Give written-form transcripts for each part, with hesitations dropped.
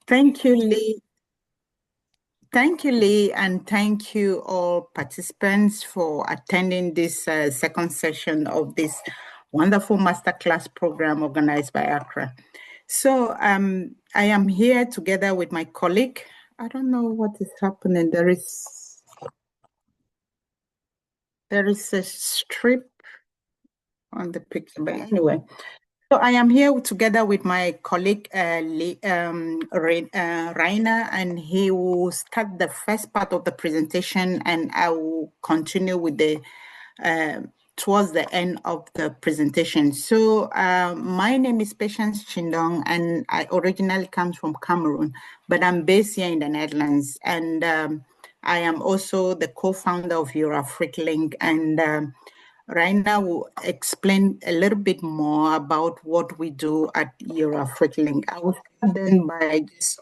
Thank you, Lee. Thank you, Lee, and thank you all participants for attending this second session of this wonderful masterclass program organized by AGRA. So I am here together with my colleague. I don't know what is happening. There is a strip on the picture, but anyway. So I am here together with my colleague Raina, and he will start the first part of the presentation, and I will continue with the towards the end of the presentation. So my name is Patience Chindong, and I originally come from Cameroon, but I'm based here in the Netherlands, and I am also the co-founder of EuroAfric and Raina will explain a little bit more about what we do at EuroAfric. I will start then by just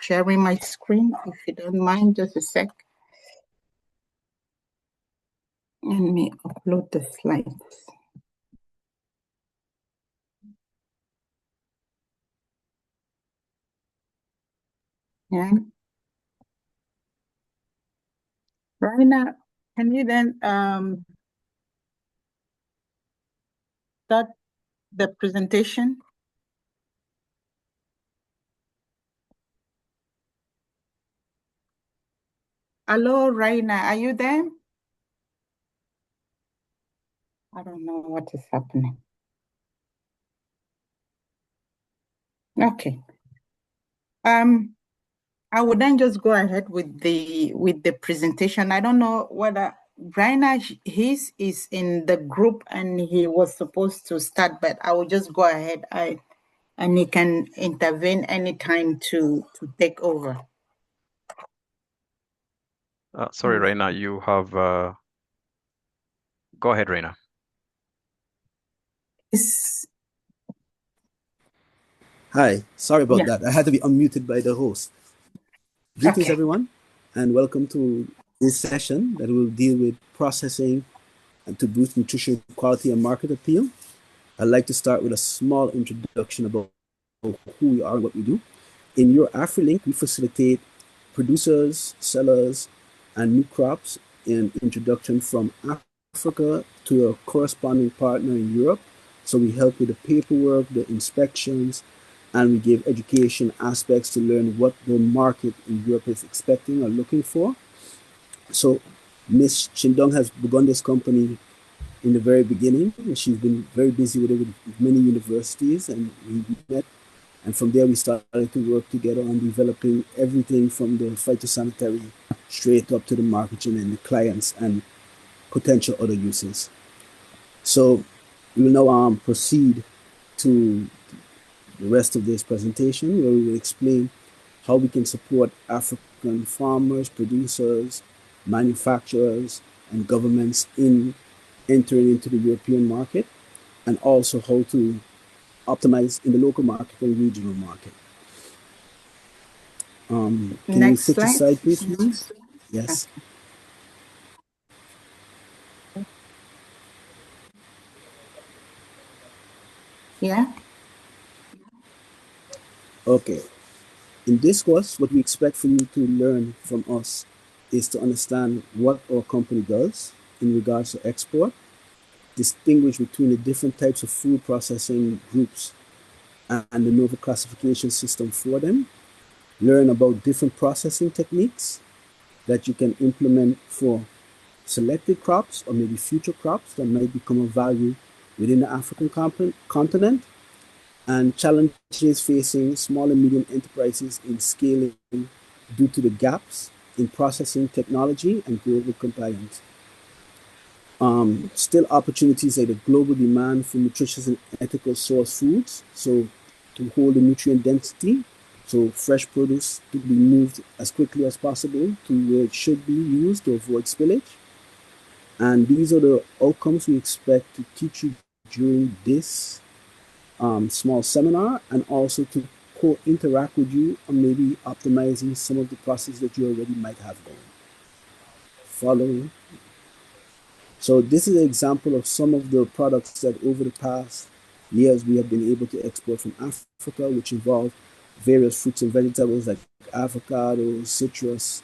sharing my screen, if you don't mind, just a sec. Let me upload the slides. Yeah. Raina, can you then start the presentation? Hello, Raina, are you there? I don't know what is happening. Okay. I would then just go ahead with the presentation. I don't know whether Rainer is in the group and he was supposed to start, but I will just go ahead. And he can intervene anytime to take over. Sorry, Raina, you have. Go ahead, Raina. Hi, sorry about that. I had to be unmuted by the host. Greetings, everyone, and welcome to this session that will deal with processing and to boost nutrition quality and market appeal. I'd like to start with a small introduction about who we are and what we do. In EuroAfriLink, we facilitate producers, sellers, and new crops in introduction from Africa to a corresponding partner in Europe. So we help with the paperwork, the inspections, and we give education aspects to learn what the market in Europe is expecting or looking for. So Ms. Chindong has begun this company in the very beginning, and she's been very busy with it with many universities, and we met. And from there, we started to work together on developing everything from the phytosanitary straight up to the marketing and the clients and potential other uses. So we will now proceed to the rest of this presentation, where we will explain how we can support African farmers, producers, manufacturers, and governments in entering into the European market, and also how to optimize in the local market and regional market. Can you switch the slide, please? Yes. Yeah. Okay. In this course, what we expect for you to learn from us is to understand what our company does in regards to export, distinguish between the different types of food processing groups and the novel classification system for them, learn about different processing techniques that you can implement for selected crops or maybe future crops that might become of value within the African continent, and challenges facing small and medium enterprises in scaling due to the gaps in processing technology and global compliance. Still opportunities like the global demand for nutritious and ethical source foods, so to hold the nutrient density, so fresh produce to be moved as quickly as possible to where it should be used to avoid spillage. And these are the outcomes we expect to teach you during this small seminar, and also to co-interact with you on maybe optimizing some of the processes that you already might have going. Following. So this is an example of some of the products that over the past years we have been able to export from Africa, which involve various fruits and vegetables like avocado, citrus,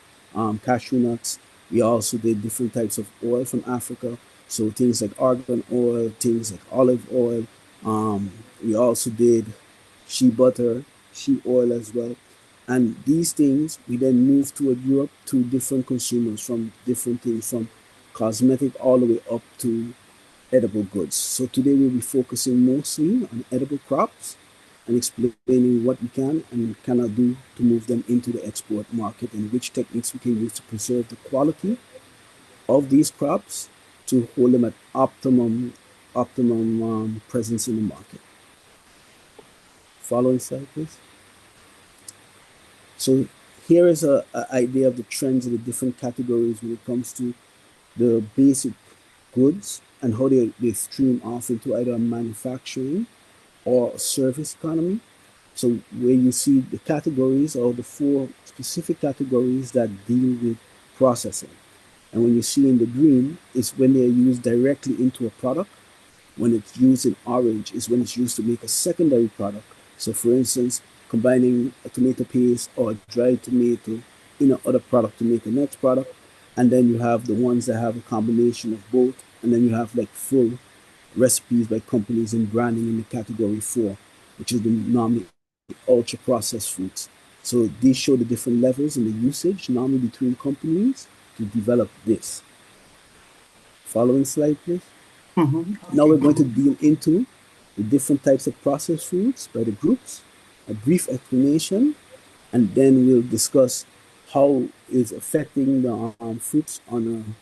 cashew nuts. We also did different types of oil from Africa. So things like argan oil, things like olive oil. We also did shea butter, shea oil as well. And these things we then moved toward Europe to different consumers from different things, from cosmetic all the way up to edible goods. So today we'll be focusing mostly on edible crops and explaining what we can and cannot do to move them into the export market, and which techniques we can use to preserve the quality of these crops to hold them at optimum presence in the market. Following slide, please. So here is an idea of the trends in the different categories when it comes to the basic goods and how they stream off into either a manufacturing or a service economy. So where you see the categories, or the 4 specific categories that deal with processing. And when you see in the green, it's when they're used directly into a product. When it's used in orange, is when it's used to make a secondary product. So for instance, combining a tomato paste or a dried tomato in another product to make a next product. And then you have the ones that have a combination of both. And then you have like full recipes by companies and branding in the category 4, which is the normally ultra processed foods. So these show the different levels in the usage normally between companies to develop this. Following slide, please. Now we're going to deal into the different types of processed foods by the groups, a brief explanation, and then we'll discuss how it's affecting the fruits on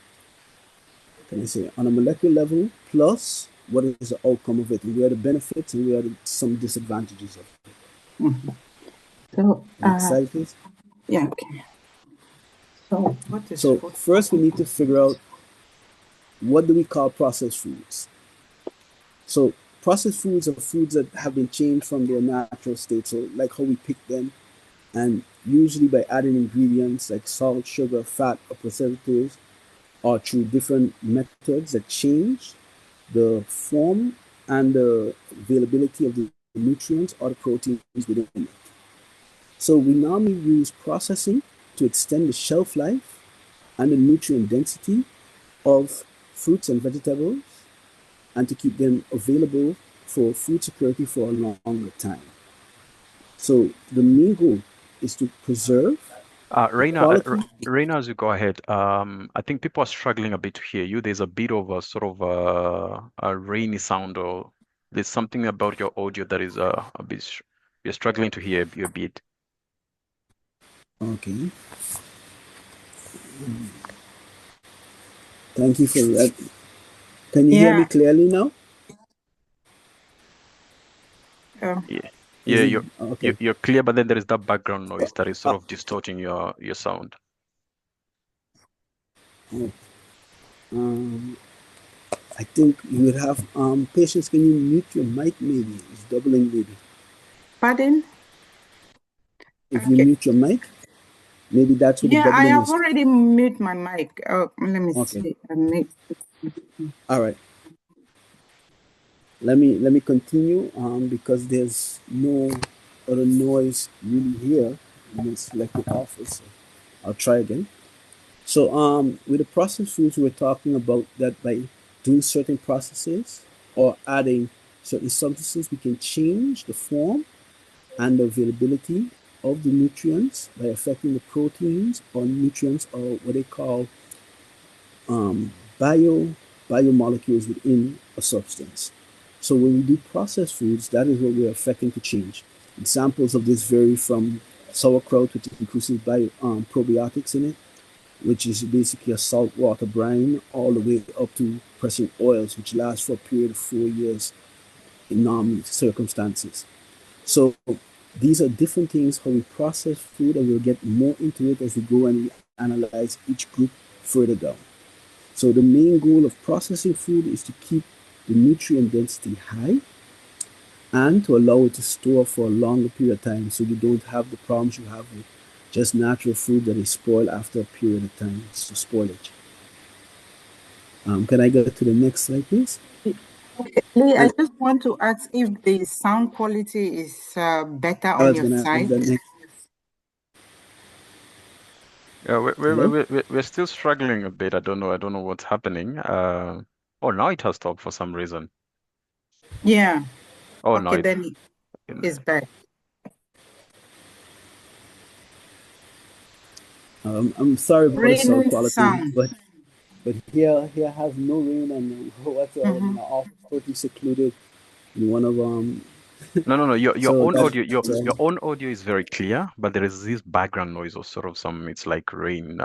a molecular level, plus what is the outcome of it, and where are the benefits and where are some disadvantages of it. So, next slide, please. Yeah, okay. So, first we need to figure out, what do we call processed foods? So processed foods are foods that have been changed from their natural state, so like how we pick them, and usually by adding ingredients like salt, sugar, fat, or preservatives, or through different methods that change the form and the availability of the nutrients or the proteins within it. So we normally use processing to extend the shelf life and the nutrient density of fruits and vegetables, and to keep them available for food security for a longer time. So the main goal is to preserve Reina, as you go ahead, I think people are struggling a bit to hear you. There's a bit of a sort of a rainy sound, or there's something about your audio that is a bit, you're struggling to hear you a bit. Okay. Thank you for that. Can you hear me clearly now? Yeah, you're clear, but then there is that background noise that is sort of distorting your sound. I think you would have patience. Can you mute your mic? Maybe it's doubling. Maybe. Pardon? If you mute your mic, maybe that's what the doubling is. Yeah, I have already muted my mic. Oh, let me see. All right. Let me continue because there's no other noise really here in this selected office. So I'll try again. So with the processed foods, we're talking about that by doing certain processes or adding certain substances, we can change the form and the availability of the nutrients by affecting the proteins or nutrients, or what they call biomolecules within a substance. So when we do processed foods, that is what we're affecting to change. Examples of this vary from sauerkraut, which includes probiotics in it, which is basically a saltwater brine, all the way up to pressing oils, which last for a period of 4 years in normal circumstances. So these are different things how we process food, and we'll get more into it as we go and we analyze each group further down. So the main goal of processing food is to keep the nutrient density high and to allow it to store for a longer period of time, so you don't have the problems you have with just natural food that is spoiled after a period of time. So spoilage. Can I go to the next slide, please? Okay, Lee, I just want to ask if the sound quality is better on your side. Yeah, we're still struggling a bit. I don't know what's happening. Oh, now it has stopped for some reason. Yeah. Oh, okay, then it's back. I'm sorry about the sound quality, Sound. but here has no rain and whatsoever. Mm-hmm. All pretty secluded in one of No. Your so own audio, your own audio is very clear, but there is this background noise or sort of it's like rain.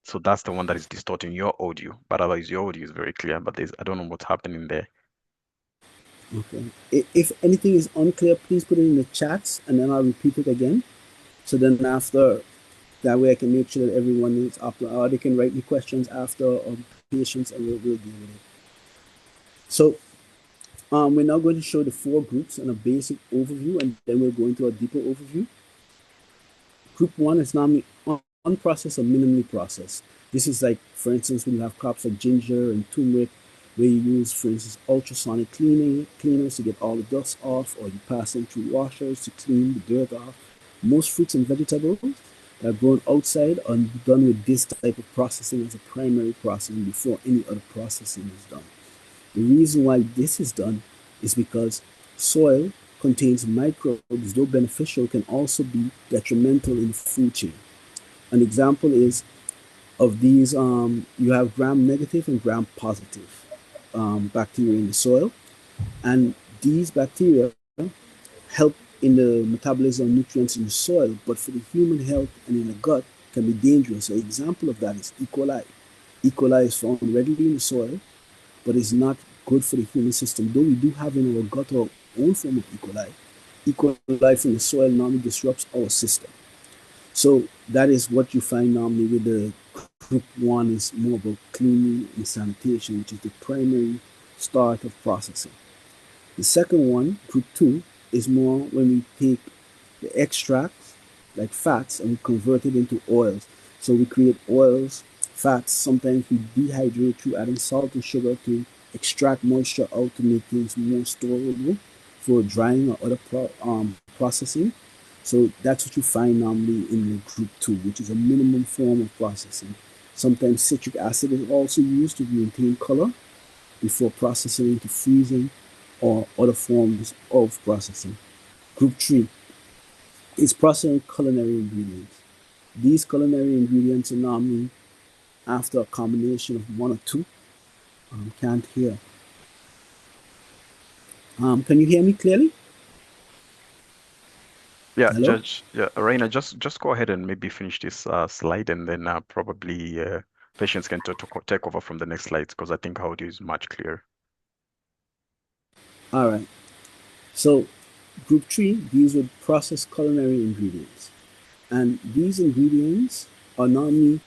So that's the one that is distorting your audio. But otherwise, your audio is very clear. But I don't know what's happening there. Okay. If anything is unclear, please put it in the chats, and then I'll repeat it again. So then after, that way I can make sure that everyone is up, or they can write me questions after patients, and we'll deal with it. So we're now going to show the 4 groups and a basic overview, and then we'll go into a deeper overview. Group 1 is normally unprocessed or minimally processed. This is like, for instance, when you have crops like ginger and turmeric, where you use, for instance, ultrasonic cleaners to get all the dust off, or you pass them through washers to clean the dirt off. Most fruits and vegetables that are grown outside are done with this type of processing as a primary processing before any other processing is done. The reason why this is done is because soil contains microbes, though beneficial, can also be detrimental in the food chain. An example is of these, you have gram-negative and gram-positive bacteria in the soil, and these bacteria help in the metabolism of nutrients in the soil, but for the human health and in the gut can be dangerous. An example of that is E. coli. E. coli is found readily in the soil, but is not good for the human system. Though we do have in our gut our own form of E. coli, E. coli from the soil normally disrupts our system. So that is what you find normally with the group 1 is more about cleaning and sanitation, which is the primary start of processing. The second one, group 2, is more when we take the extracts, like fats, and we convert it into oils. So we create oils, fats. Sometimes we dehydrate through adding salt and sugar to extract moisture out to make things more storable for drying or other processing. So that's what you find normally in the group 2, which is a minimum form of processing. Sometimes citric acid is also used to maintain color before processing into freezing or other forms of processing. Group 3 is processing culinary ingredients. These culinary ingredients are normally after a combination of 1 or 2. Can't hear. Can you hear me clearly? Yeah, hello? Judge. Yeah, Raina, just go ahead and maybe finish this slide, and then probably patients can take over from the next slides, because I think audio is much clearer. All right. So group 3 deals with processed culinary ingredients. And these ingredients are normally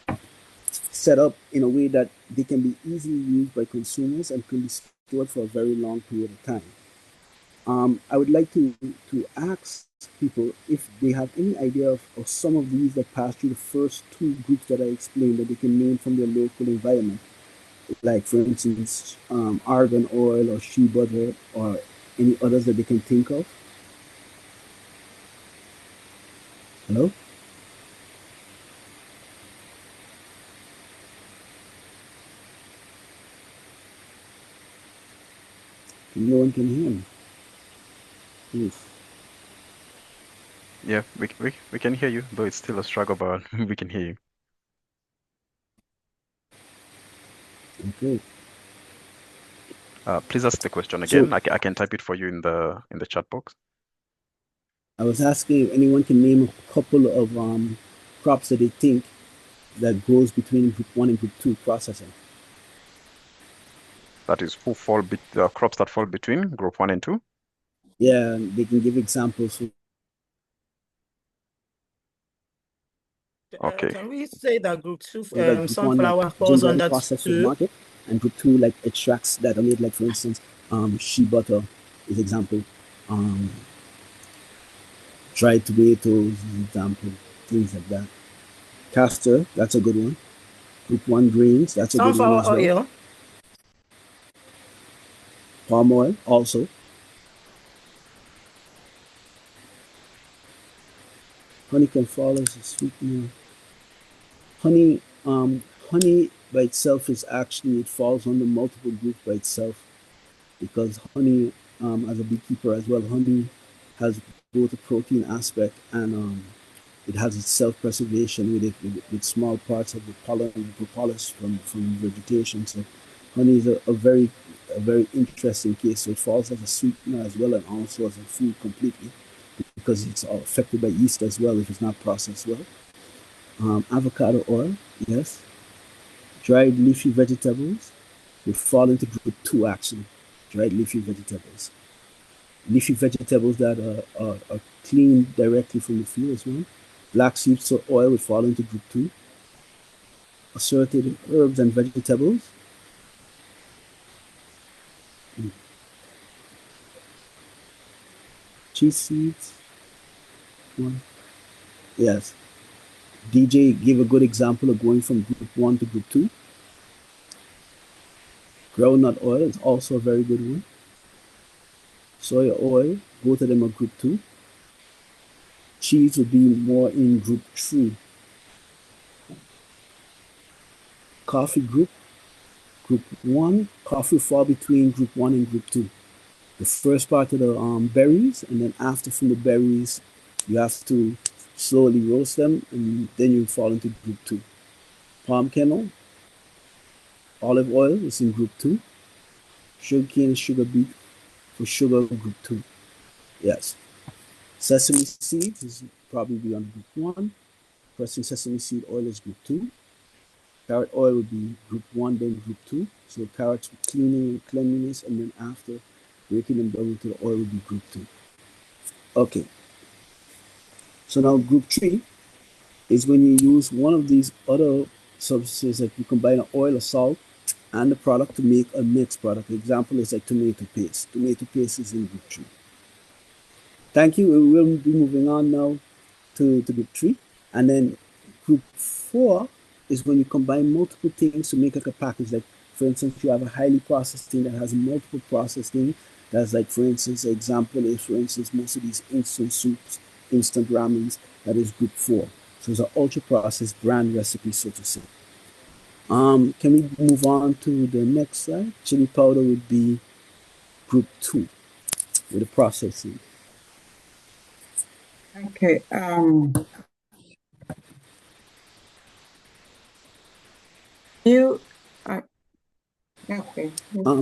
set up in a way that they can be easily used by consumers and can be stored for a very long period of time. I would like to ask people if they have any idea of some of these that pass through the first 2 groups that I explained that they can name from their local environment, like for instance, argan oil or shea butter or any others that they can think of. Hello? No one can hear me. Yes. Yeah, we can hear you, though it's still a struggle, but we can hear you. Okay. Please ask the question again. So, I can type it for you in the chat box. I was asking if anyone can name a couple of crops that they think that goes between group 1 and group 2 processing. That is, the crops that fall between group 1 and 2? Yeah, they can give examples. Okay. Can we say that group 2 sunflower falls under processed to market, and group 2 like extracts that are made, like for instance, shea butter is example, dried tomatoes is example, things like that. Castor, that's a good one. Group 1 grains, that's a good one as well. Oil. Palm oil also. Honey can fall as a sweetener. Honey, honey by itself is actually, it falls under multiple groups by itself, because honey, as a beekeeper as well, honey has both a protein aspect and it has its self-preservation with it, with small parts of the pollen and propolis from vegetation. So honey is a very interesting case. So it falls as a sweetener as well, and also as a food completely, because it's affected by yeast as well if it's not processed well. Avocado oil, yes. Dried leafy vegetables would fall into group 2 actually. Dried leafy vegetables. Leafy vegetables that are cleaned directly from the field as well. Black seed oil would fall into group 2. Assorted herbs and vegetables. Cheese seeds. One. Yes. DJ gave a good example of going from group 1 to group 2. Groundnut oil is also a very good one. Soya oil, both of them are group 2. Cheese would be more in group 3. Coffee group 1. Coffee fall between group 1 and group 2. The first part of the berries, and then after from the berries, you have to slowly roast them, and then you fall into group 2. Palm kernel, olive oil is in group 2. Sugarcane and sugar beet for sugar, group 2. Yes. Sesame seeds is probably be on group 1. Pressing sesame seed oil is group 2. Carrot oil would be group 1, then group 2. So carrots cleaning and cleanliness, and then after breaking them down into the oil would be group 2. Okay. So now group 3 is when you use one of these other substances, like you combine an oil, a salt, and the product to make a mixed product. The example is like tomato paste. Tomato paste is in group 3. Thank you. We will be moving on now to group 3. And then group 4 is when you combine multiple things to make like a package. Like, for instance, you have a highly processed thing that has multiple processed things. That's like, for instance, example is, for instance, most of these instant soups, instant ramens, that is group 4. So it's an ultra-processed brand recipe, so to say. Can we move on to the next slide? Chili powder would be group 2 with the processing. Okay. Okay.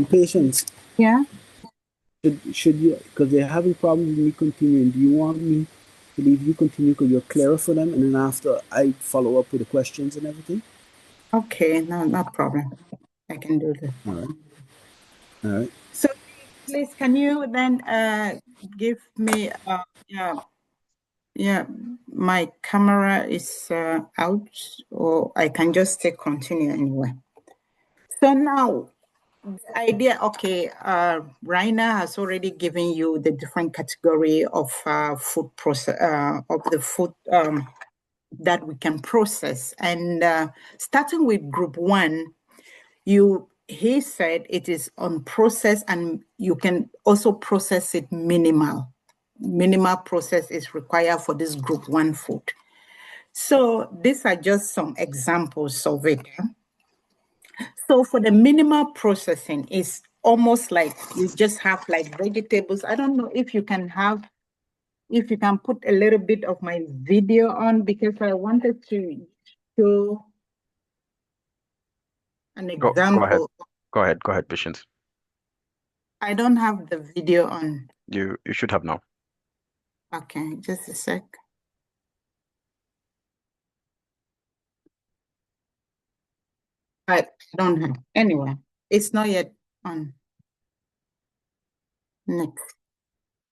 Patience. Yeah. Should you, because they're having problems with me continuing, do you want me to leave you continue because you're clearer for them, and then after I follow up with the questions and everything? Okay, no problem. I can do that. All right. So please, can you then give me yeah, my camera is out, or I can just take continue anyway. So now the idea, okay, Raina has already given you the different category of food process of the food that we can process, and starting with group 1, he said it is unprocessed, and you can also process it minimal. Minimal process is required for this group 1 food. So these are just some examples of it. So for the minimal processing, it's almost like you just have like vegetables. I don't know if you can put a little bit of my video on, because I wanted to show an example. Go ahead, Patience. I don't have the video on. You should have now. Okay, just a sec. I don't have. Anyway, it's not yet on. Next.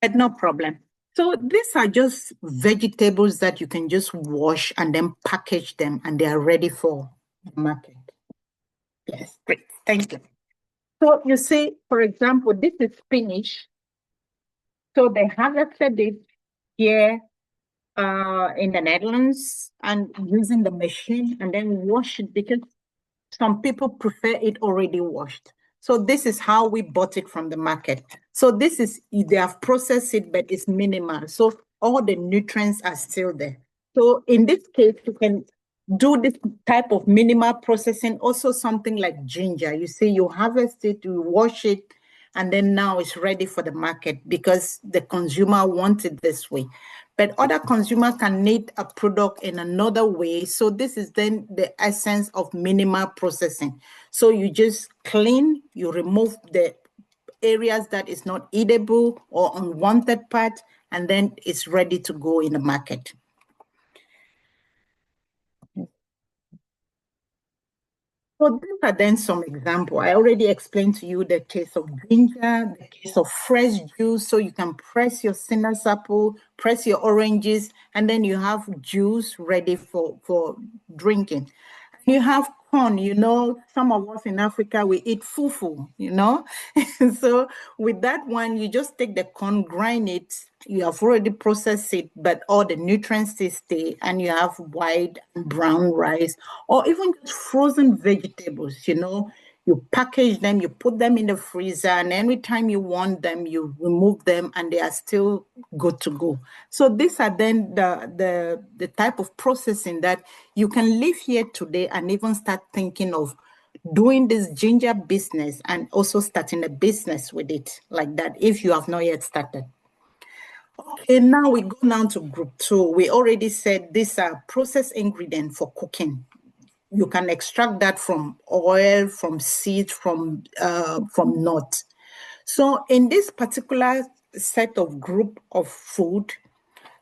But no problem. So these are just vegetables that you can just wash and then package them, and they are ready for the market. Yes, great. Thank you. So you see, for example, this is spinach. So they harvested it here in the Netherlands and using the machine, and then wash it, because some people prefer it already washed. So this is how we bought it from the market. So this is, they have processed it, but it's minimal. So all the nutrients are still there. So in this case, you can do this type of minimal processing. Also something like ginger. You see, you harvest it, you wash it, and then now it's ready for the market because the consumer wants it this way. But other consumers can need a product in another way. So this is then the essence of minimal processing. So you just clean, you remove the areas that is not eatable or unwanted part, and then it's ready to go in the market. So these are then some examples. I already explained to you the case of ginger, the case of fresh juice. So you can press your citrus apple, press your oranges, and then you have juice ready for drinking. You have corn, you know, some of us in Africa, we eat fufu, you know. So with that one, you just take the corn, grind it, you have already processed it, but all the nutrients still stay, and you have white and brown rice, or even just frozen vegetables, you know. You package them, you put them in the freezer, and every time you want them, you remove them, and they are still good to go. So these are then the type of processing that you can live here today and even start thinking of doing this ginger business and also starting a business with it like that if you have not yet started. Okay, now we go down to group 2. We already said these are processed ingredients for cooking. You can extract that from oil, from seed, from nut. So in this particular set of group of food,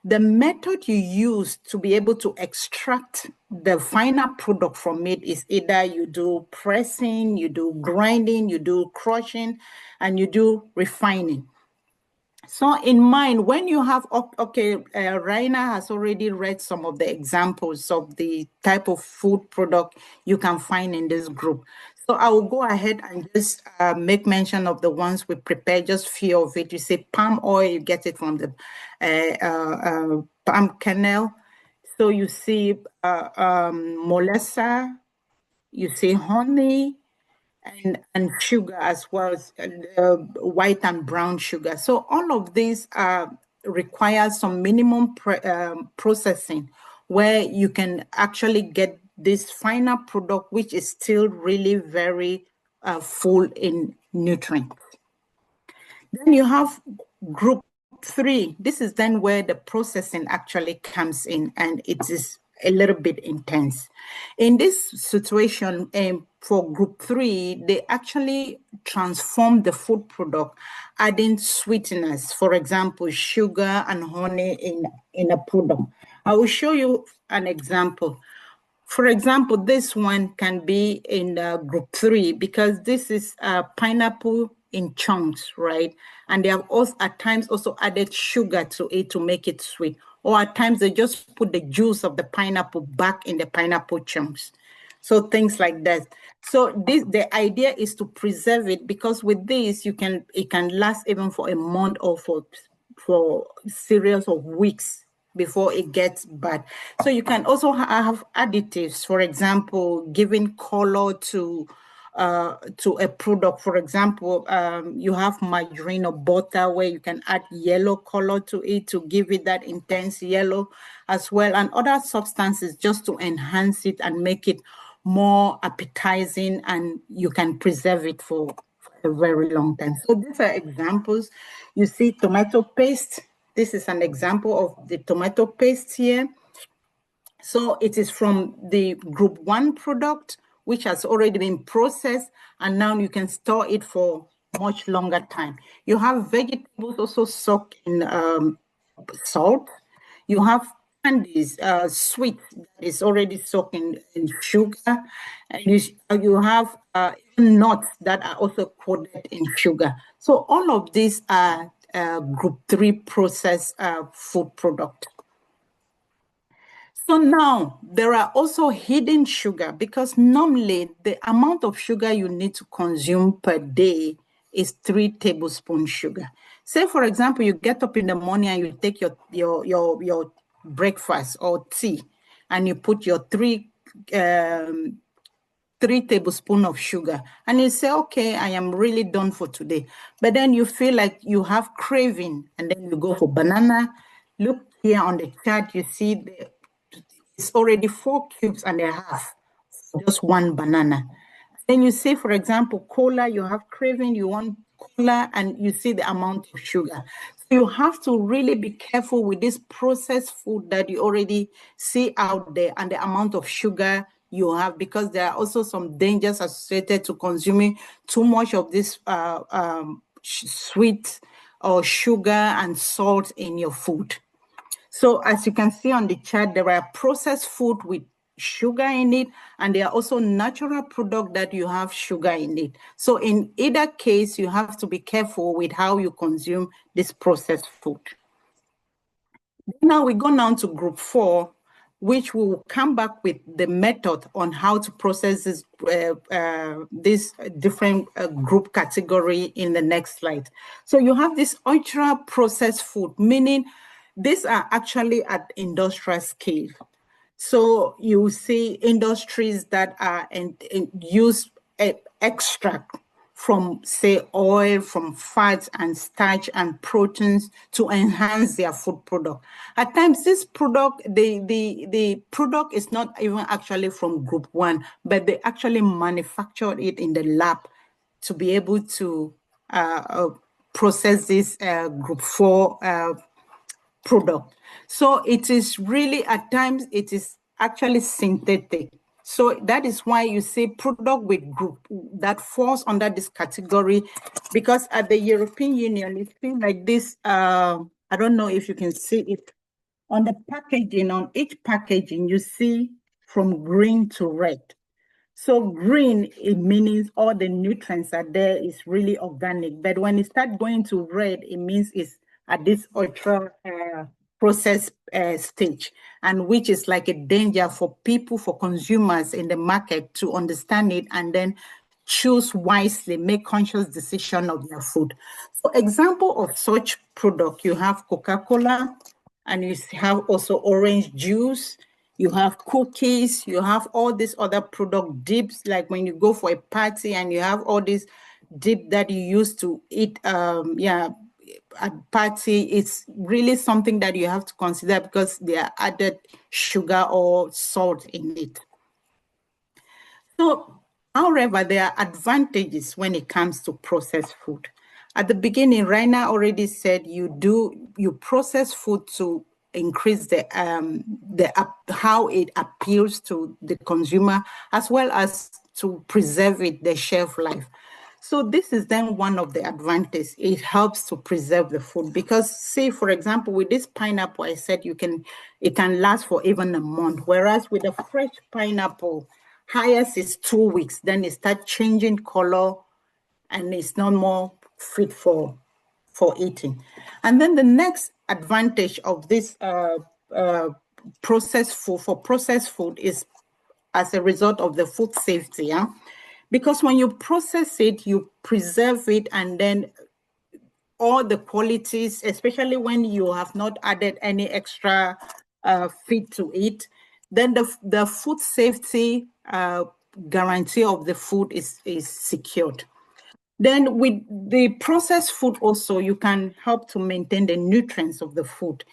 the method you use to be able to extract the final product from it is either you do pressing, you do grinding, you do crushing, and you do refining. So in mind, when you have, okay, Raina has already read some of the examples of the type of food product you can find in this group. So I will go ahead and just make mention of the ones we prepared, just few of it. You say palm oil, you get it from the palm kernel. So you see molasses, you see honey, and sugar as well as white and brown sugar. So all of these require some minimum processing where you can actually get this final product, which is still really very full in nutrients. Then you have group 3. This is then where the processing actually comes in, and it is a little bit intense. In this situation, for group 3, they actually transform the food product, adding sweeteners, for example, sugar and honey in a product. I will show you an example. For example, this one can be in group 3 because this is pineapple in chunks, right? And they have also at times also added sugar to it to make it sweet. Or at times they just put the juice of the pineapple back in the pineapple chunks. So things like that. So the idea is to preserve it because with this it can last even for a month or for series of weeks before it gets bad. So you can also have additives, for example, giving color to a product. For example, you have margarine or butter where you can add yellow color to it to give it that intense yellow as well, and other substances just to enhance it and make it more appetizing, and you can preserve it for a very long time. So these are examples. You see tomato paste. This is an example of the tomato paste here. So it is from the group 1 product, which has already been processed, and now you can store it for much longer time. You have vegetables also soaked in salt. You have candies, sweet, that is already soaked in sugar. And you have nuts that are also coated in sugar. So all of these are group 3 processed food products. So now there are also hidden sugar because normally the amount of sugar you need to consume per day is 3 tablespoons sugar. Say, for example, you get up in the morning and you take your breakfast or tea and you put your 3 3 tablespoons of sugar, and you say, okay, I am really done for today. But then you feel like you have craving, and then you go for banana. Look here on the chart, you see it's already 4 cubes and a half, just one banana. Then you say, for example, cola, you have craving, you want cola, and you see the amount of sugar. So you have to really be careful with this processed food that you already see out there and the amount of sugar you have, because there are also some dangers associated to consuming too much of this sweet or sugar and salt in your food. So as you can see on the chart, there are processed food with sugar in it, and there are also natural products that you have sugar in it. So in either case, you have to be careful with how you consume this processed food. Now we go down to group 4, which we will come back with the method on how to process this different group category in the next slide. So you have this ultra processed food, meaning these are actually at industrial scale. So you see industries that are use extract from, say, oil, from fats and starch and proteins to enhance their food product. At times, this product, the product is not even actually from group 1, but they actually manufactured it in the lab to be able to process this group 4 product. So it is really, at times, it is actually synthetic. So that is why you say product with group that falls under this category, because at the European Union, it feels like this, I don't know if you can see it, on the packaging, on each packaging, you see from green to red. So green, it means all the nutrients are there, is really organic. But when it starts going to red, it means it's at this ultra process stage, and which is like a danger for people, for consumers in the market to understand it and then choose wisely, make conscious decision of their food. So example of such product, you have Coca-Cola, and you have also orange juice, you have cookies, you have all these other product dips, like when you go for a party and you have all these dip that you used to eat, at party. It's really something that you have to consider because they are added sugar or salt in it. So, however, there are advantages when it comes to processed food. At the beginning, Raina already said you process food to increase how it appeals to the consumer, as well as to preserve the shelf life. So this is then one of the advantages. It helps to preserve the food because, say, for example, with this pineapple, I said it can last for even a month, whereas with a fresh pineapple, highest is 2 weeks, then it starts changing color and it's not more fit for eating. And then the next advantage of this processed food is as a result of the food safety. Yeah? Because when you process it, you preserve it, and then all the qualities, especially when you have not added any extra feed to it, then the food safety guarantee of the food is secured. Then with the processed food also, you can help to maintain the nutrients of the food,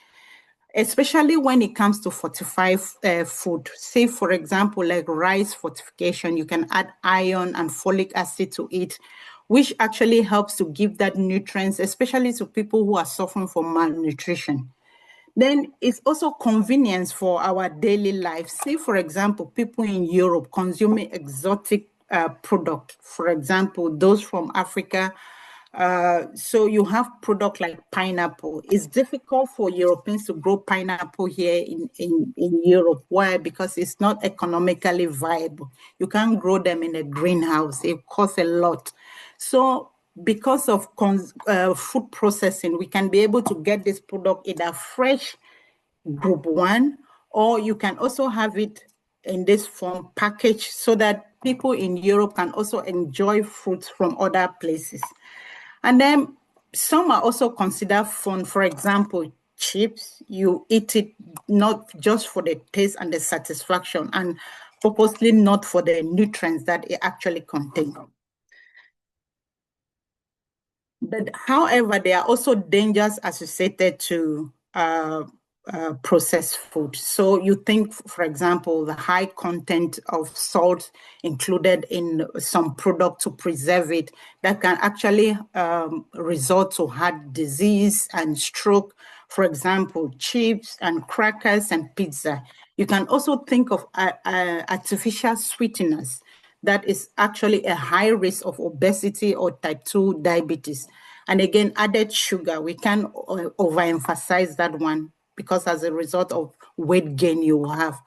especially when it comes to fortified food. Say, for example, like rice fortification, you can add iron and folic acid to it, which actually helps to give that nutrients, especially to people who are suffering from malnutrition. Then it's also convenience for our daily life. Say, for example, people in Europe consuming exotic product, for example, those from Africa. So you have product like pineapple. It's difficult for Europeans to grow pineapple here in Europe. Why? Because it's not economically viable. You can't grow them in a greenhouse. It costs a lot. So because of food processing, we can be able to get this product either fresh, group 1, or you can also have it in this form packaged so that people in Europe can also enjoy fruits from other places. And then some are also considered fun. For example, chips, you eat it not just for the taste and the satisfaction. And purposely not for the nutrients that it actually contains. But however, there are also dangers associated to processed food. So you think, for example, the high content of salt included in some product to preserve it, that can actually result to heart disease and stroke. For example, chips and crackers and pizza. You can also think of artificial sweeteners that is actually a high risk of obesity or type 2 diabetes. And again, added sugar, we can overemphasize that one because as a result of weight gain you will have.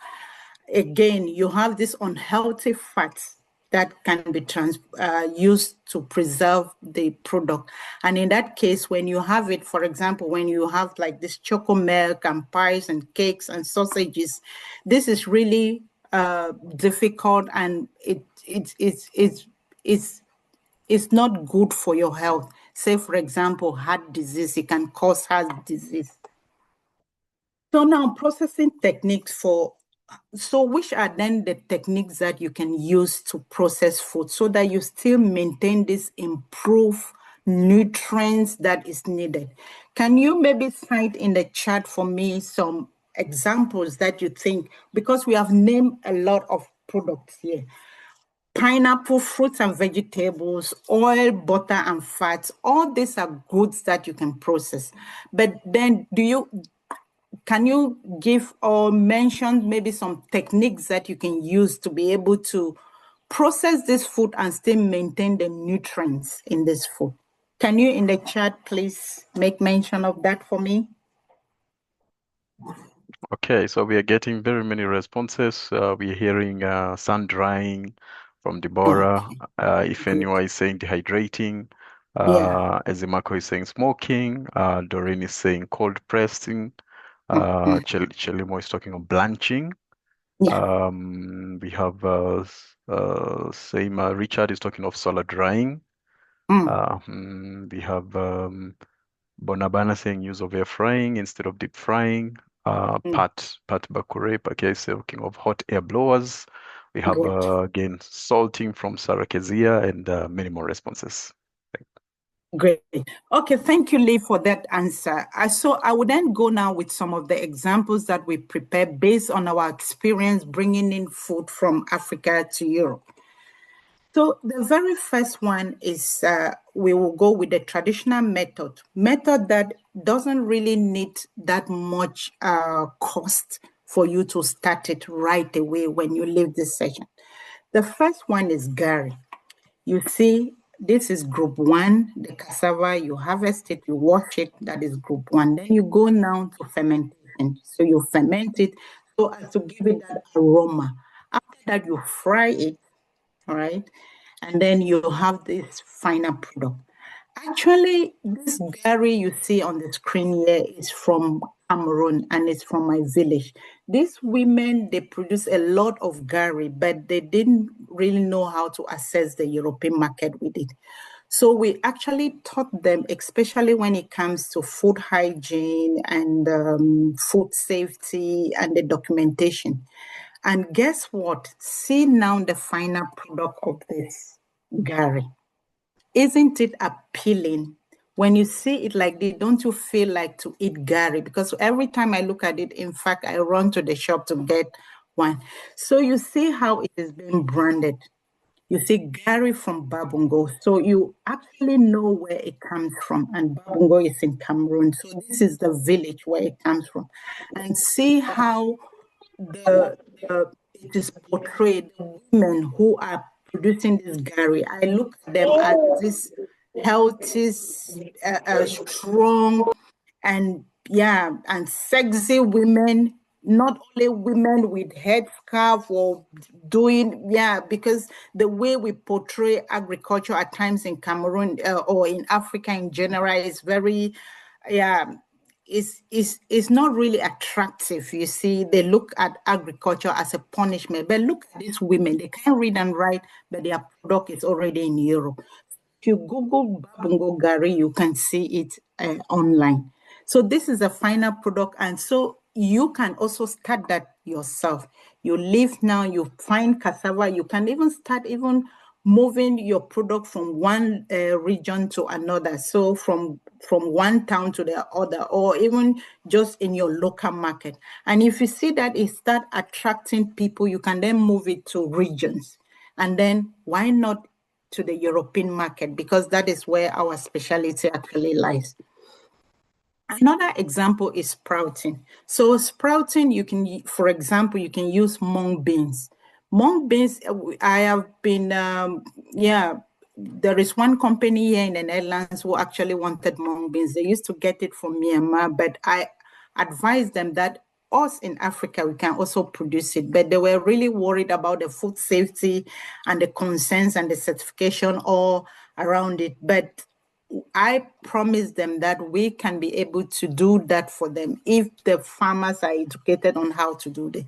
Again, you have this unhealthy fats that can be used to preserve the product. And in that case, when you have it, for example, when you have like this choco milk and pies and cakes and sausages, this is really difficult, and it's not good for your health. Say, for example, heart disease, it can cause heart disease. So now processing techniques which are then the techniques that you can use to process food so that you still maintain this improved nutrients that is needed? Can you maybe cite in the chat for me some examples that you think, because we have named a lot of products here: pineapple, fruits and vegetables, oil, butter and fats. All these are goods that you can process. But then can you give or mention maybe some techniques that you can use to be able to process this food and still maintain the nutrients in this food? Can you in the chat please make mention of that for me? Okay, so we are getting very many responses. We are hearing sun drying from Deborah. Ifenua is saying dehydrating. Ezimako is saying smoking. Doreen is saying cold pressing. Chelimo is talking of blanching. We have Richard is talking of solar drying. We have Bonabana saying use of air frying instead of deep frying. Pat Bakure Pake is talking of hot air blowers. We have again salting from Sarah Kezia, and many more responses. Great. Okay, thank you, Lee, for that answer. So I would then go now with some of the examples that we prepared based on our experience bringing in food from Africa to Europe. So the very first one is we will go with the traditional method that doesn't really need that much cost for you to start it right away when you leave this session. The first one is gari. You see, this is group 1, the cassava, you harvest it, you wash it, that is group 1. Then you go now to fermentation. So you ferment it so as to give it that aroma. After that, you fry it, all right? And then you have this final product. Actually, this gari you see on the screen here is from Cameroon, and it's from my village. These women, they produce a lot of gari, but they didn't really know how to access the European market with it. So we actually taught them, especially when it comes to food hygiene and food safety and the documentation. And guess what? See now the final product of this gari. Isn't it appealing? When you see it like this, don't you feel like to eat gari? Because every time I look at it, in fact, I run to the shop to get one. So you see how it is being branded. You see gari from Babungo. So you actually know where it comes from. And Babungo is in Cameroon. So this is the village where it comes from. And see how it is portrayed, women who are producing this gari. I look at them as this healthy, strong, and sexy women. Not only women with headscarf or because the way we portray agriculture at times in Cameroon or in Africa in general is very, it's not really attractive. You see, they look at agriculture as a punishment. But look at these women. They can't read and write, but their product is already in Europe. If you Google Babungo Gari, you can see it online. So this is a final product. And so you can also start that yourself. You live now, you find cassava, you can even start moving your product from one region to another. So from one town to the other, or even just in your local market. And if you see that it start attracting people, you can then move it to regions. And then why not to the European market? Because that is where our specialty actually lies. Another example is sprouting. So sprouting, you can, for example, you can use mung beans. Mung beans, I have been, there is one company here in the Netherlands who actually wanted mung beans. They used to get it from Myanmar, but I advised them that us in Africa, we can also produce it, but they were really worried about the food safety and the concerns and the certification all around it. But I promise them that we can be able to do that for them if the farmers are educated on how to do that.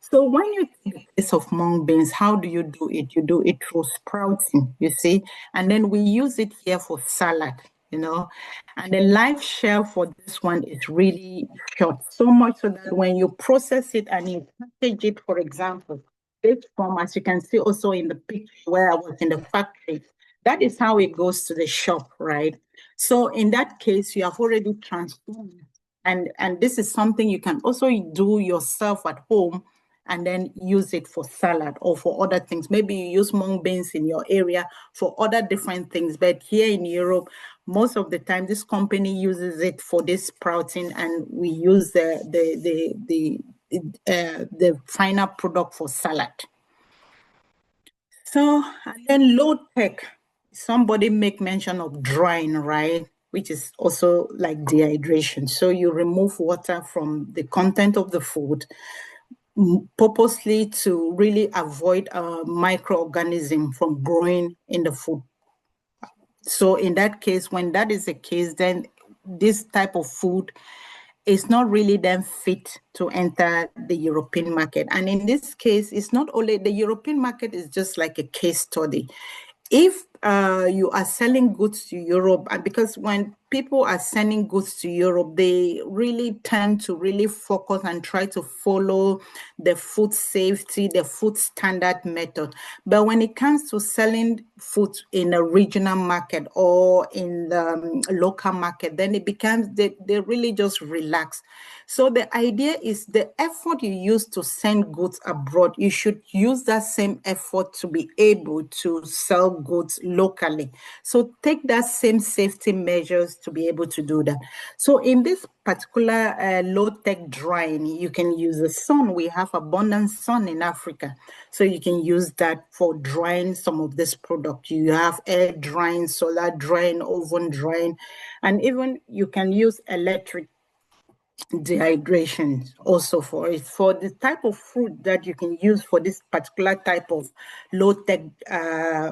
So when you take the case of mung beans, how do you do it? You do it through sprouting, you see, and then we use it here for salad, and the life shelf for this one is really short, so much so that when you process it and you package it, for example, this form, as you can see also in the picture where I was in the factory, that is how it goes to the shop, right? So in that case, you have already transformed. And this is something you can also do yourself at home and then use it for salad or for other things. Maybe you use mung beans in your area for other different things. But here in Europe, most of the time, this company uses it for this sprouting, and we use the final product for salad. So, and then low tech, somebody make mention of drying, right? Which is also like dehydration. So you remove water from the content of the food purposely to really avoid a microorganism from growing in the food. So in that case, when that is the case, then this type of food is not really then fit to enter the European market. And in this case, it's not only the European market is just like a case study. If you are selling goods to Europe, and because when people are sending goods to Europe, they really tend to really focus and try to follow the food safety, the food standard method. But when it comes to selling food in a regional market or in the local market, then it becomes, they really just relax. So the idea is the effort you use to send goods abroad, you should use that same effort to be able to sell goods locally. So take that same safety measures to be able to do that. So in this particular low-tech drying, you can use the sun. We have abundant sun in Africa. So you can use that for drying some of this product. You have air drying, solar drying, oven drying, and even you can use electric dehydration also for it. For the type of fruit that you can use for this particular type of low-tech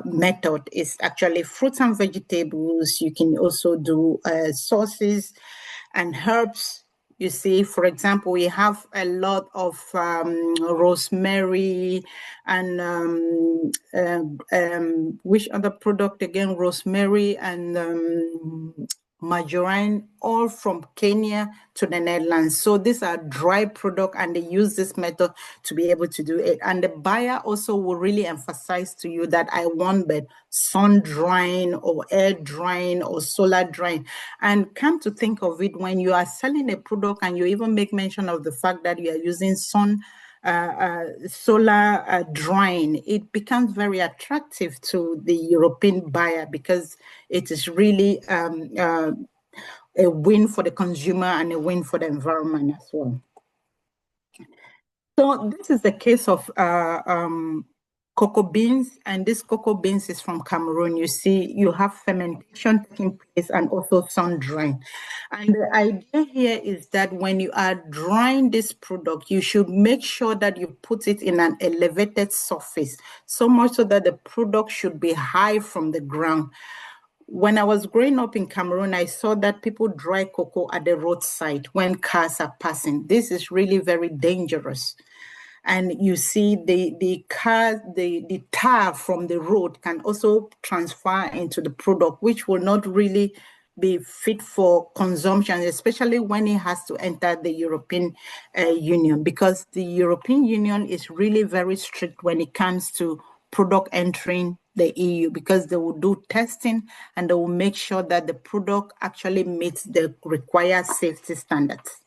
method is actually fruits and vegetables. You can also do sauces and herbs. You see, for example, we have a lot of rosemary and which other product again? Rosemary and margarine, all from Kenya to the Netherlands. So these are dry product, and they use this method to be able to do it. And the buyer also will really emphasize to you that I want the sun drying or air drying or solar drying. And come to think of it, when you are selling a product and you even make mention of the fact that you are using solar drying, it becomes very attractive to the European buyer because it is really a win for the consumer and a win for the environment as well. So this is the case of cocoa beans, and this cocoa beans is from Cameroon. You see, you have fermentation taking place and also sun drying. And the idea here is that when you are drying this product, you should make sure that you put it in an elevated surface, so much so that the product should be high from the ground. When I was growing up in Cameroon, I saw that people dry cocoa at the roadside when cars are passing. This is really very dangerous. And you see the tar from the road can also transfer into the product, which will not really be fit for consumption, especially when it has to enter the European Union, because the European Union is really very strict when it comes to product entering the EU, because they will do testing and they will make sure that the product actually meets the required safety standards.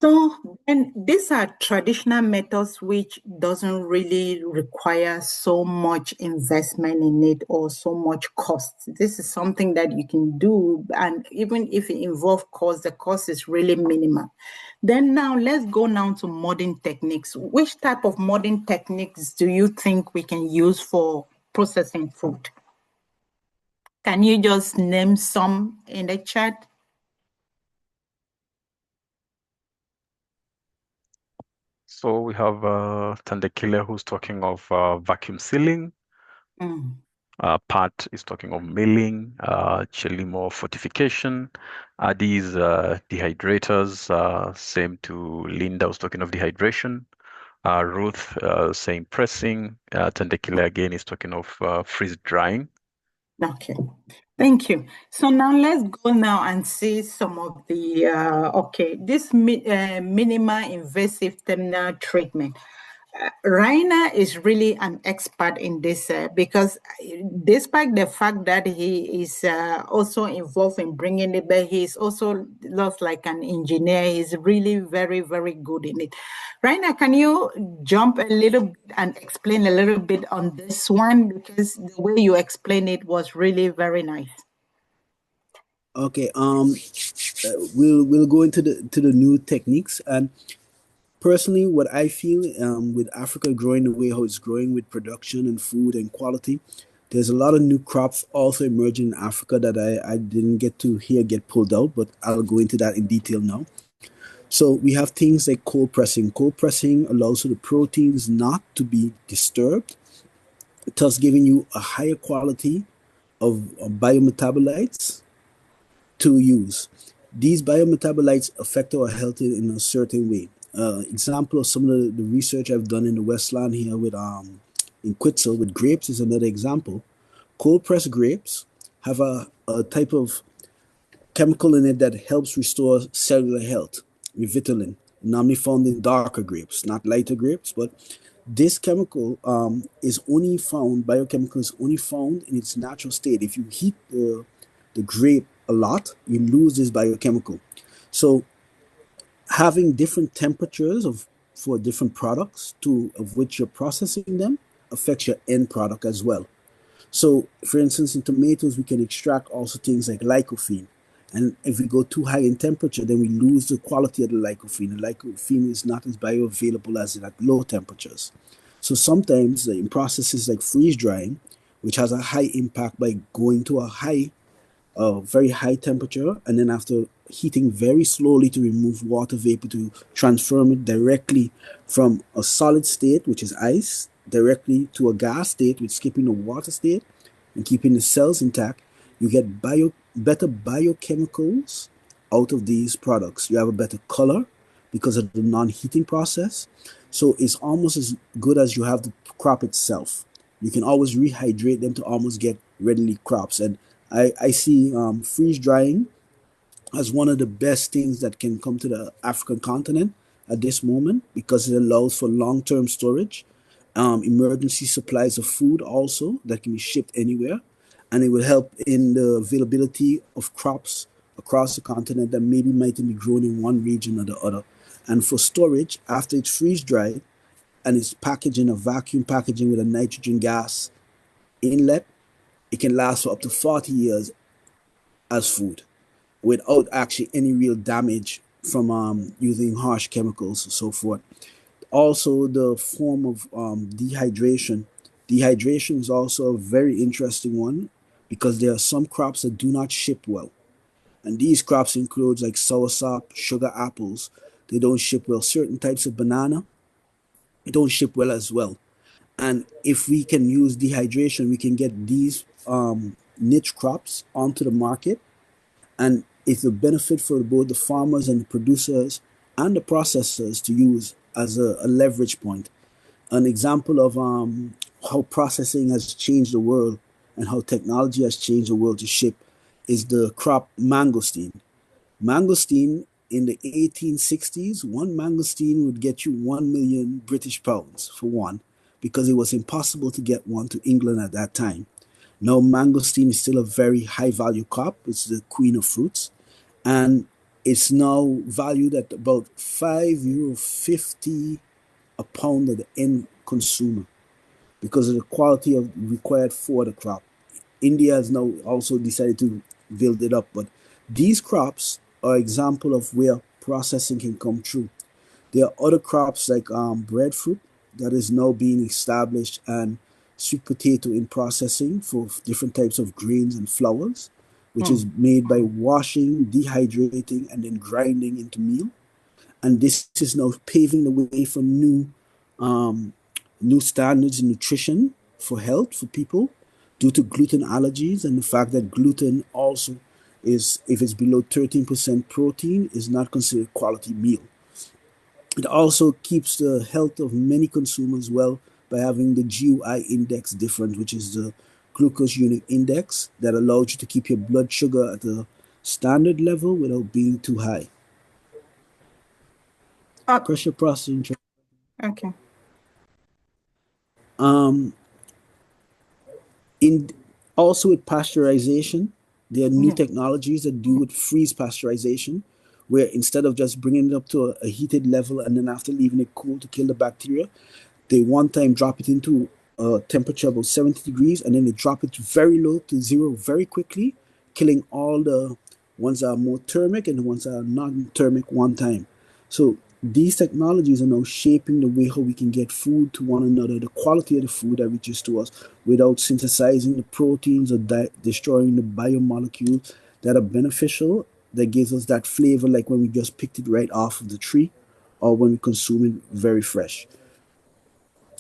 So, and these are traditional methods which doesn't really require so much investment in it or so much cost. This is something that you can do, and even if it involves cost, the cost is really minimal. Then now let's go now to modern techniques. Which type of modern techniques do you think we can use for processing food? Can you just name some in the chat? So we have Tandekile who's talking of vacuum sealing. Pat is talking of milling, Chelimo fortification. These dehydrators, same to Linda was talking of dehydration. Ruth saying pressing. Tandekile again is talking of freeze drying. Okay, thank you. So now let's go now and see some of the, this minimal invasive terminal treatment. Rainer is really an expert in this because despite the fact that he is also involved in bringing it, but he's also lost like an engineer. He's really very, very good in it. Rainer, can you jump a little bit and explain a little bit on this one? Because the way you explained it was really very nice. Okay, we'll go into the new techniques. And personally, what I feel with Africa growing the way how it's growing with production and food and quality, there's a lot of new crops also emerging in Africa that I didn't get to hear get pulled out, but I'll go into that in detail now. So we have things like cold pressing. Cold pressing allows for the proteins not to be disturbed, thus giving you a higher quality of biometabolites to use. These biometabolites affect our health in a certain way. Example of some of the research I've done in the Westland here with in Quetzal with grapes is another example. Cold pressed grapes have a type of chemical in it that helps restore cellular health, revitallin, normally found in darker grapes, not lighter grapes, but this chemical is only found, biochemical is only found in its natural state. If you heat the grape a lot, you lose this biochemical. So having different temperatures for different products of which you're processing them affects your end product as well. So for instance, in tomatoes, we can extract also things like lycopene. And if we go too high in temperature, then we lose the quality of the lycopene. The lycopene is not as bioavailable as at low temperatures. So sometimes in processes like freeze drying, which has a high impact by going to a very high temperature, and then after heating very slowly to remove water vapor to transform it directly from a solid state, which is ice, directly to a gas state with skipping the water state and keeping the cells intact, you get better biochemicals out of these products. You have a better color because of the non-heating process. So it's almost as good as you have the crop itself. You can always rehydrate them to almost get readily crops. And I see freeze drying as one of the best things that can come to the African continent at this moment because it allows for long-term storage, emergency supplies of food also that can be shipped anywhere, and it will help in the availability of crops across the continent that maybe might be grown in one region or the other. And for storage, after it's freeze dried and it's packaged in a vacuum packaging with a nitrogen gas inlet, it can last for up to 40 years as food without actually any real damage from using harsh chemicals and so forth. Also, the form of dehydration. Dehydration is also a very interesting one because there are some crops that do not ship well. And these crops include like soursop, sugar apples. They don't ship well. Certain types of banana don't ship well as well. And if we can use dehydration, we can get these niche crops onto the market. And it's a benefit for both the farmers and the producers and the processors to use as a leverage point. An example of how processing has changed the world and how technology has changed the world to ship is the crop mangosteen. Mangosteen in the 1860s, one mangosteen would get you 1 million British pounds for one, because it was impossible to get one to England at that time. Now, mangosteen is still a very high value crop. It's the queen of fruits. And it's now valued at about €5.50 a pound at the end consumer because of the quality of required for the crop. India has now also decided to build it up, but these crops are example of where processing can come through. There are other crops like breadfruit that is now being established, and sweet potato in processing for different types of grains and flours, which is made by washing, dehydrating, and then grinding into meal. And this is now paving the way for new standards in nutrition for health for people due to gluten allergies, and the fact that gluten also is, if it's below 13% protein, is not considered quality meal. It also keeps the health of many consumers well by having the GUI index different, which is the glucose unit index that allows you to keep your blood sugar at a standard level without being too high. Pressure processing. Okay. Also with pasteurization, there are new technologies that do with freeze pasteurization, where instead of just bringing it up to a heated level and then after leaving it cool to kill the bacteria, they one time drop it into a temperature about 70 degrees, and then they drop it very low to zero very quickly, killing all the ones that are more thermic and the ones that are non-thermic one time. So these technologies are now shaping the way how we can get food to one another, the quality of the food that reaches to us, without synthesizing the proteins or destroying the biomolecules that are beneficial, that gives us that flavor like when we just picked it right off of the tree or when we consume it very fresh.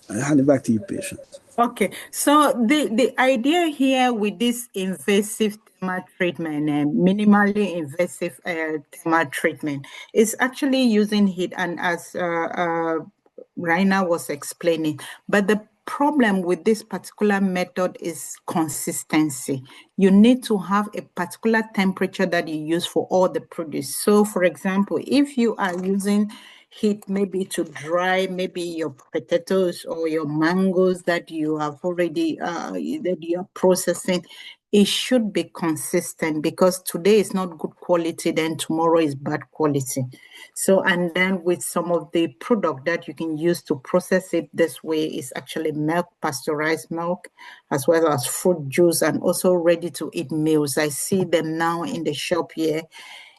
I hand it back to you, Patience. Okay, so the idea here with this invasive thermal treatment and minimally invasive thermal treatment is actually using heat, and as Raina was explaining, but the problem with this particular method is consistency. You need to have a particular temperature that you use for all the produce. So, for example, if you are using heat maybe to dry maybe your potatoes or your mangoes that you have already that you are processing, it should be consistent, because today is not good quality, then tomorrow is bad quality. So, and then with some of the product that you can use to process it this way is actually milk, pasteurized milk, as well as fruit juice, and also ready to eat meals. I see them now in the shop here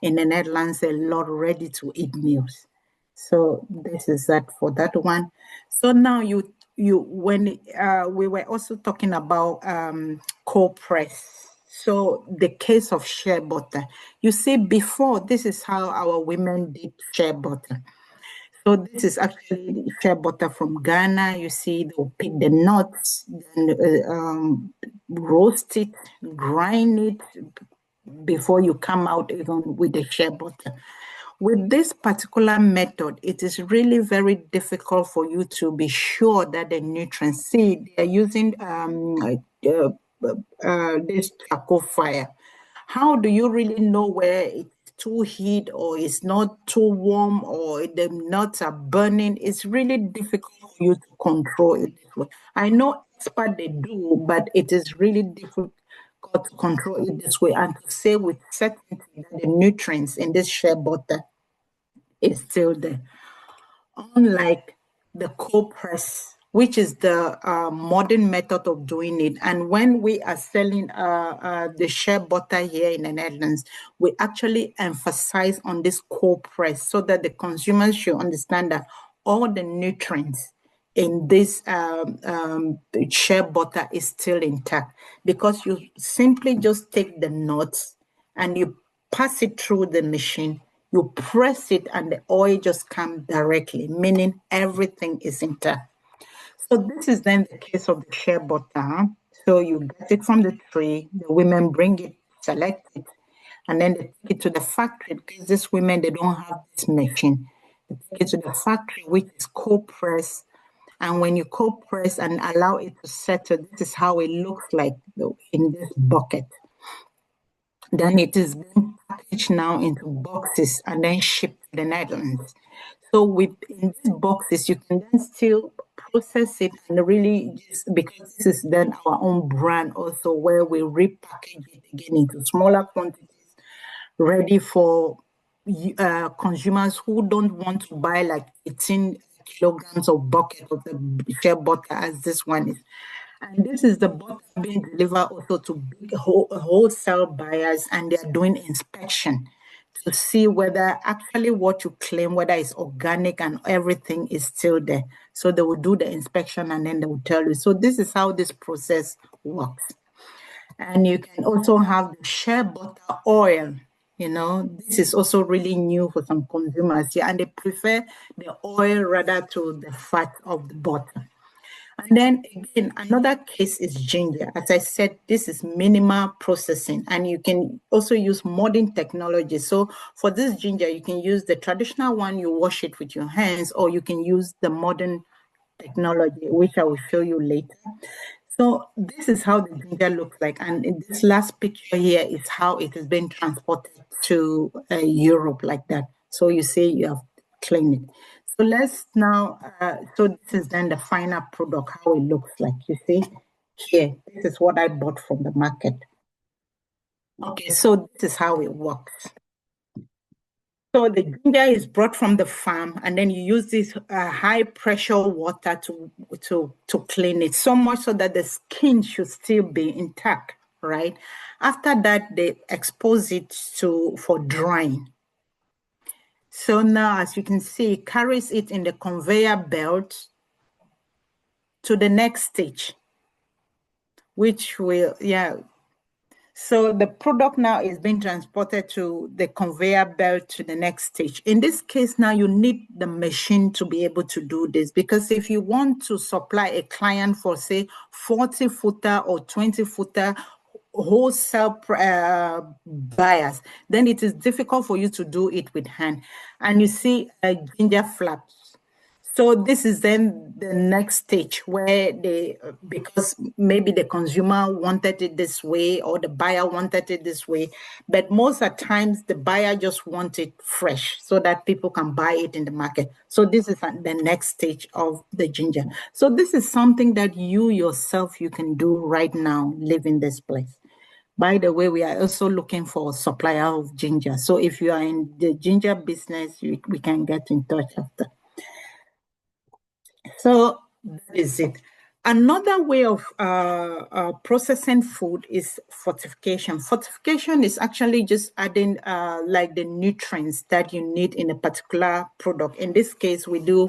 in the Netherlands, a lot ready to eat meals. So this is that for that one. So now when we were also talking about cold press. So the case of shea butter, you see, before, this is how our women did shea butter. So this is actually shea butter from Ghana. You see, they'll pick the nuts, then roast it, grind it before you come out even with the shea butter. With this particular method, it is really very difficult for you to be sure that the nutrients, see, they're using this charcoal fire. How do you really know where it's too heat or it's not too warm or the nuts are burning? It's really difficult for you to control it this way. I know expert they do, but it is really difficult to control it this way and to say with certainty that the nutrients in this shea butter is still there. Unlike the cold press, which is the modern method of doing it. And when we are selling the shea butter here in the Netherlands, we actually emphasize on this cold press so that the consumers should understand that all the nutrients in this shea butter is still intact, because you simply just take the nuts and you pass it through the machine, you press it, and the oil just comes directly, meaning everything is intact. So this is then the case of the shea butter. So you get it from the tree, the women bring it, select it, and then they take it to the factory, because these women, they don't have this machine. They take it to the factory, which is cold press. And when you cold press and allow it to settle, this is how it looks like in this bucket. Then it is being packaged now into boxes and then shipped to the Netherlands. So in these boxes, you can then still process it and really just, because this is then our own brand also, where we repackage it again into smaller quantities, ready for consumers who don't want to buy like 18 kilograms of bucket of the shea butter as this one is. And this is the butter being delivered also to big wholesale buyers, and they are doing inspection to see whether actually what you claim, whether it's organic and everything is still there. So they will do the inspection and then they will tell you. So this is how this process works. And you can also have the shea butter oil. You know, this is also really new for some consumers, and they prefer the oil rather to the fat of the butter. And then again, another case is ginger. As I said, this is minimal processing, and you can also use modern technology. So for this ginger, you can use the traditional one, you wash it with your hands, or you can use the modern technology, which I will show you later. So this is how the ginger looks like. And in this last picture here is how it has been transported to Europe like that. So you see you have cleaned it. So let's now, so this is then the final product, how it looks like. You see here, this is what I bought from the market. Okay, so this is how it works. So the ginger is brought from the farm, and then you use this high pressure water to clean it, so much so that the skin should still be intact, right? After that, they expose it for drying. So now, as you can see, it carries it in the conveyor belt to the next stage, which will, so the product now is being transported to the conveyor belt to the next stage. In this case now, you need the machine to be able to do this, because if you want to supply a client for, say, 40-footer or 20-footer wholesale buyers, then it is difficult for you to do it with hand. And you see ginger flaps. So this is then the next stage where because maybe the consumer wanted it this way or the buyer wanted it this way, but most of the times the buyer just wants it fresh so that people can buy it in the market. So this is the next stage of the ginger. So this is something that you yourself, you can do right now, live in this place. By the way, we are also looking for a supplier of ginger. So if you are in the ginger business, we can get in touch after. So that is it. Another way of processing food is fortification. Fortification is actually just adding like the nutrients that you need in a particular product. In this case, we do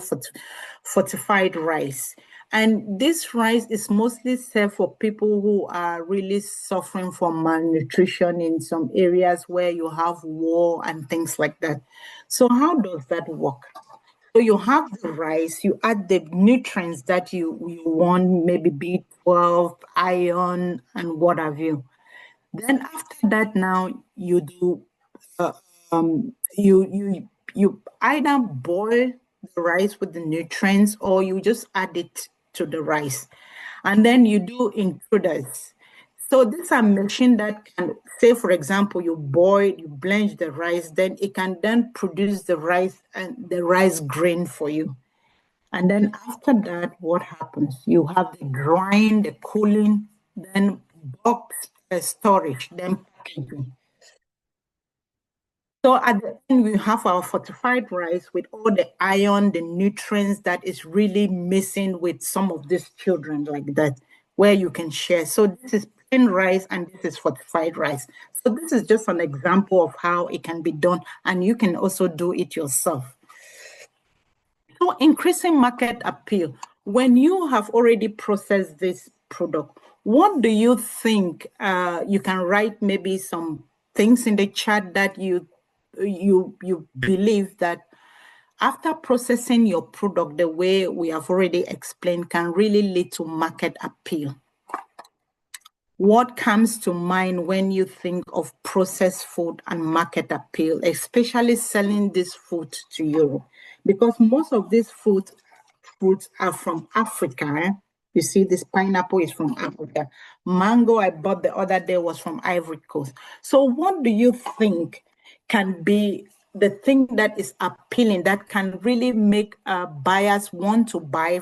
fortified rice. And this rice is mostly served for people who are really suffering from malnutrition in some areas where you have war and things like that. So how does that work? So you have the rice, you add the nutrients that you want, maybe B12, iron, and what have you. Then after that, now you do, you either boil the rice with the nutrients or you just add it to the rice. And then you do intruders. So these are machines that can, say, for example, you blanch the rice, then it can then produce the rice and the rice grain for you. And then after that, what happens? You have the drying, the cooling, then box storage, then packaging. So at the end, we have our fortified rice with all the iron, the nutrients that is really missing with some of these children like that, where you can share. So this is plain rice and this is fortified rice. So this is just an example of how it can be done, and you can also do it yourself. So increasing market appeal. When you have already processed this product, what do you think? You can write maybe some things in the chat that you believe that after processing your product the way we have already explained can really lead to market appeal. What comes to mind when you think of processed food and market appeal, especially selling this food to Europe? Because most of these fruits are from Africa. You see, this pineapple is from Africa. Mango I bought the other day was from Ivory Coast. So what do you think can be the thing that is appealing, that can really make buyers want to buy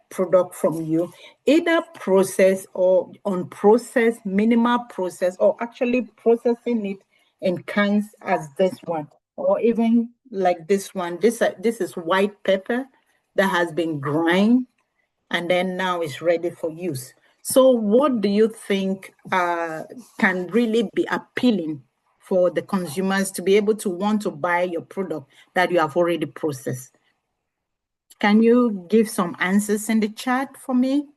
product from you, either processed or unprocessed, minimal process, or actually processing it in cans as this one, or even like this one. This is white pepper that has been grind and then now it's ready for use. So what do you think can really be appealing for the consumers to be able to want to buy your product that you have already processed? Can you give some answers in the chat for me?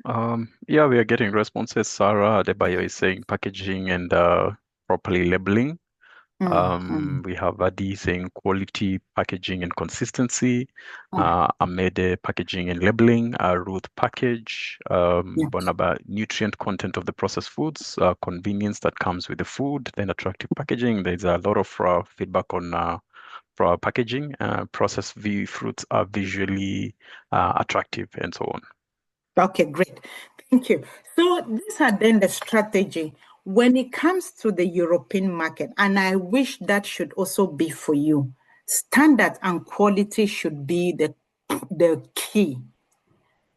Yeah, we are getting responses. Sarah Adebayo is saying packaging and properly labeling. We have Adi saying quality, packaging, and consistency. Amede, packaging and labeling. Ruth, package. Bonaba, nutrient content of the processed foods. Convenience that comes with the food. Then attractive packaging. There's a lot of feedback on for our packaging. Processed fruits are visually attractive and so on. Okay, great. Thank you. So these are then the strategy when it comes to the European market, and I wish that should also be for you. Standard and quality should be the key,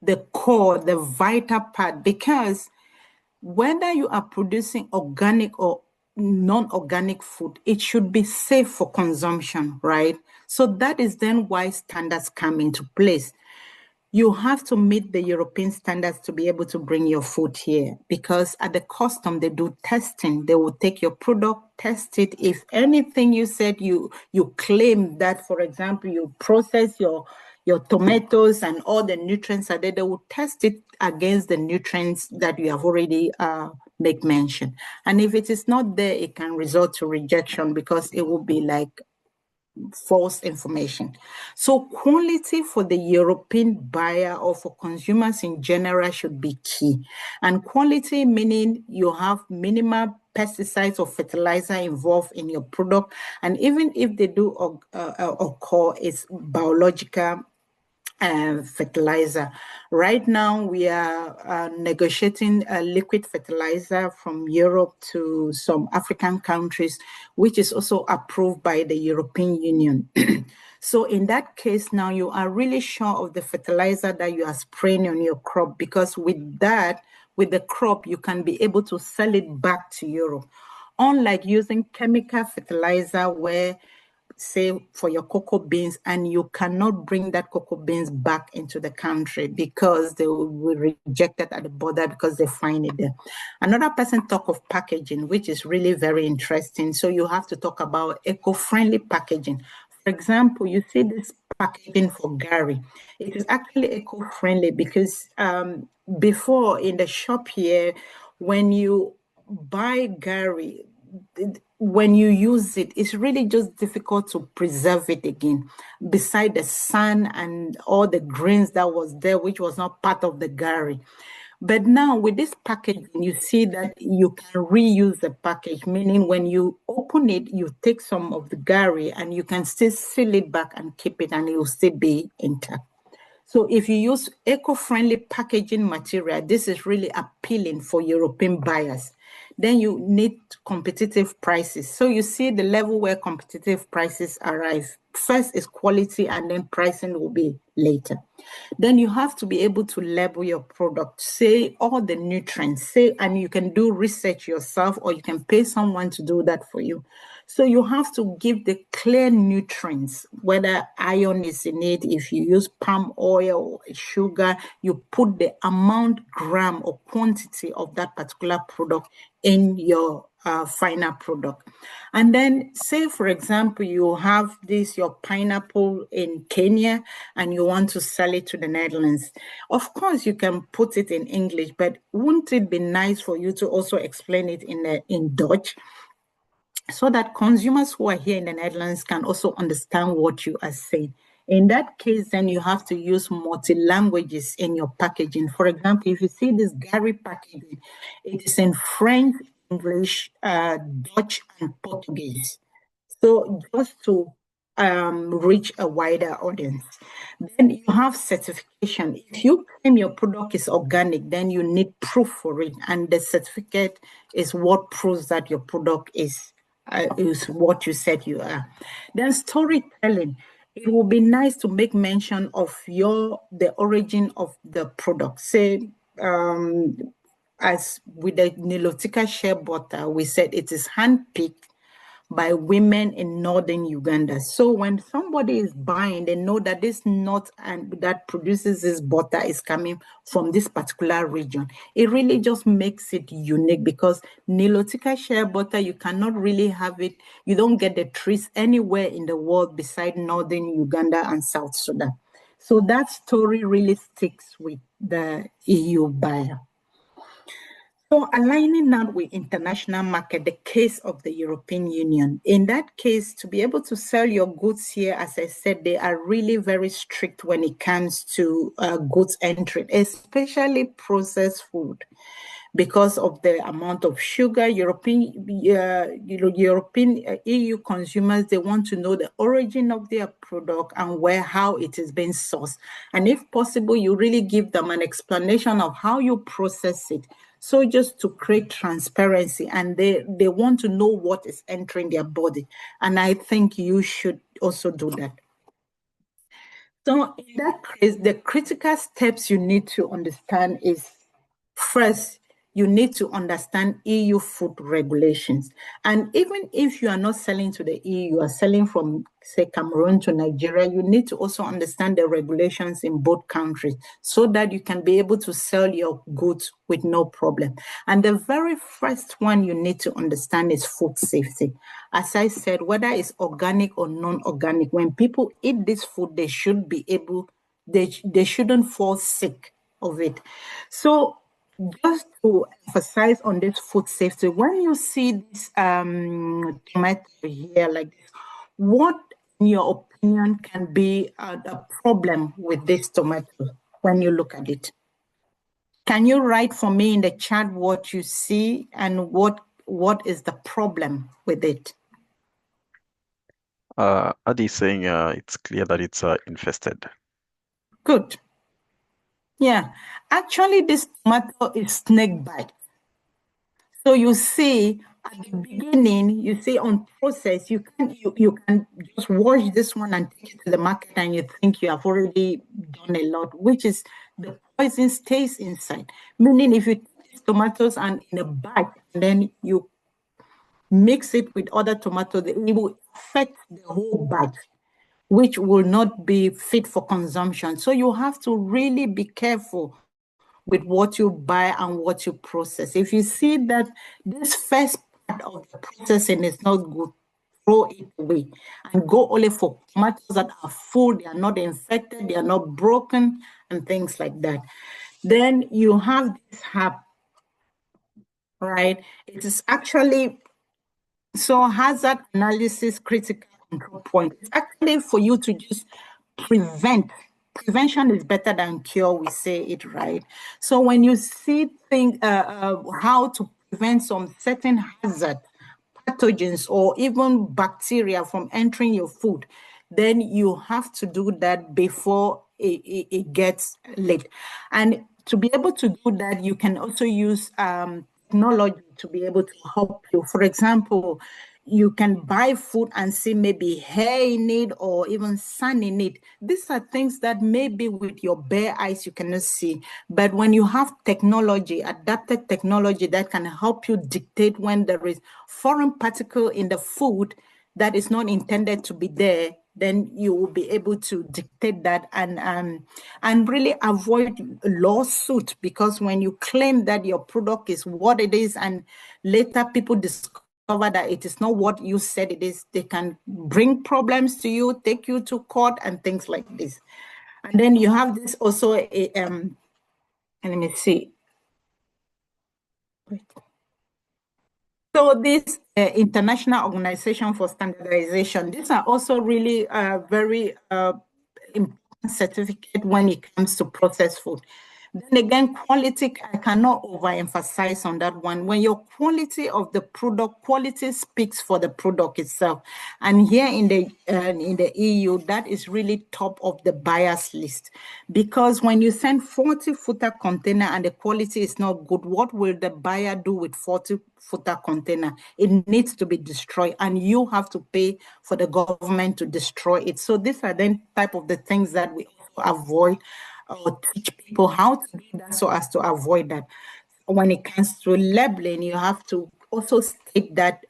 the core, the vital part, because whether you are producing organic or non-organic food, it should be safe for consumption, right? So that is then why standards come into place. You have to meet the European standards to be able to bring your food here, because at the custom, they do testing. They will take your product, test it. If anything you said, you claim that, for example, you process your tomatoes and all the nutrients are there, they will test it against the nutrients that you have already make mention. And if it is not there, it can result to rejection because it will be like false information. So quality for the European buyer or for consumers in general should be key. And quality meaning you have minimal pesticides or fertilizer involved in your product. And even if they do occur, it's biological fertilizer. Right now, we are negotiating a liquid fertilizer from Europe to some African countries, which is also approved by the European Union. So in that case, now you are really sure of the fertilizer that you are spraying on your crop, because with that, with the crop, you can be able to sell it back to Europe. Unlike using chemical fertilizer where, say, for your cocoa beans, and you cannot bring that cocoa beans back into the country because they will be rejected at the border because they find it there. Another person talk of packaging, which is really very interesting. So you have to talk about eco-friendly packaging. For example, you see this packaging for Gary. It is actually eco-friendly because before in the shop here, when you buy Gary, when you use it, it's really just difficult to preserve it again, beside the sun and all the grains that was there, which was not part of the Gary. But now with this packaging, you see that you can reuse the package, meaning when you open it, you take some of the Gary and you can still seal it back and keep it, and it will still be intact. So if you use eco-friendly packaging material, this is really appealing for European buyers. Then you need competitive prices. So you see the level where competitive prices arrive. First is quality, and then pricing will be later. Then you have to be able to label your product, say all the nutrients, say, and you can do research yourself or you can pay someone to do that for you. So you have to give the clear nutrients, whether iron is in it, if you use palm oil or sugar, you put the amount, gram or quantity of that particular product in your final product. And then say, for example, you have your pineapple in Kenya and you want to sell it to the Netherlands. Of course, you can put it in English, but wouldn't it be nice for you to also explain it in Dutch, so that consumers who are here in the Netherlands can also understand what you are saying? In that case, then you have to use multi-languages in your packaging. For example, if you see this Gary packaging, it is in French, English, Dutch, and Portuguese. So just to reach a wider audience. Then you have certification. If you claim your product is organic, then you need proof for it, and the certificate is what proves that your product is what you said you are. Then storytelling. It would be nice to make mention of the origin of the product. Say, as with the Nilotica shea butter, we said it is handpicked by women in northern Uganda. So when somebody is buying, they know that this nut and that produces this butter is coming from this particular region. It really just makes it unique, because Nilotica shea butter, you cannot really have it. You don't get the trees anywhere in the world beside northern Uganda and South Sudan. So that story really sticks with the EU buyer. So aligning that with international market, the case of the European Union. In that case, to be able to sell your goods here, as I said, they are really very strict when it comes to goods entry, especially processed food, because of the amount of sugar. European EU consumers, they want to know the origin of their product and how it is being sourced. And if possible, you really give them an explanation of how you process it. So just to create transparency, and they want to know what is entering their body. And I think you should also do that. So in that case, the critical steps you need to understand is, first, you need to understand EU food regulations. And even if you are not selling to the EU, you are selling from, say, Cameroon to Nigeria, you need to also understand the regulations in both countries so that you can be able to sell your goods with no problem. And the very first one you need to understand is food safety. As I said, whether it's organic or non-organic, when people eat this food, they should be able, they shouldn't fall sick of it. So just to emphasize on this food safety, when you see this tomato here like this, what, in your opinion, can be the problem with this tomato when you look at it? Can you write for me in the chat what you see and what is the problem with it? Adi is saying it's clear that it's infested. Good. Yeah, actually, this tomato is snake bite. So you see, at the beginning, you see on process, you can just wash this one and take it to the market, and you think you have already done a lot, which is the poison stays inside. Meaning, if you take these tomatoes and in a bag, and then you mix it with other tomatoes, it will affect the whole bag, which will not be fit for consumption. So you have to really be careful with what you buy and what you process. If you see that this first part of the processing is not good, throw it away and go only for tomatoes that are full, they are not infected, they are not broken, and things like that. Then you have this herb, right? It is actually, so hazard analysis critical control point. It's actually for you to just prevent. Prevention is better than cure, we say it, right? So when you see things, how to prevent some certain hazard, pathogens, or even bacteria from entering your food, then you have to do that before it gets late. And to be able to do that, you can also use technology to be able to help you. For example, you can buy food and see maybe hair in it or even sun in it. These are things that maybe with your bare eyes you cannot see. But when you have technology, adapted technology that can help you dictate when there is foreign particle in the food that is not intended to be there, then you will be able to dictate that and really avoid lawsuit, because when you claim that your product is what it is and later people discover that it is not what you said it is, they can bring problems to you, take you to court and things like this. And then you have this also, let me see. So this International Organization for Standardization, these are also really very important certificate when it comes to processed food. Then again, quality, I cannot overemphasize on that one. When your quality of the product, quality speaks for the product itself. And here in the EU, that is really top of the buyer's list. Because when you send 40-footer container and the quality is not good, what will the buyer do with 40-footer container? It needs to be destroyed, and you have to pay for the government to destroy it. So these are then type of the things that we avoid, or teach people how to do that so as to avoid that. When it comes to labeling, you have to also state that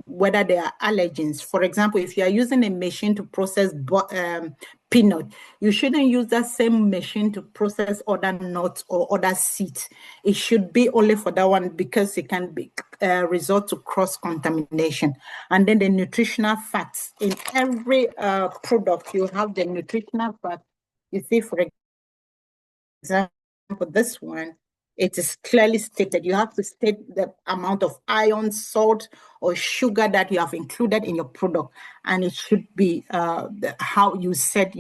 whether there are allergens. For example, if you are using a machine to process peanut, you shouldn't use that same machine to process other nuts or other seeds. It should be only for that one, because it can be result to cross-contamination. And then the nutritional facts. In every product, you have the nutritional facts. You see, for example, this one, it is clearly stated. You have to state the amount of iron, salt, or sugar that you have included in your product, and it should be how you said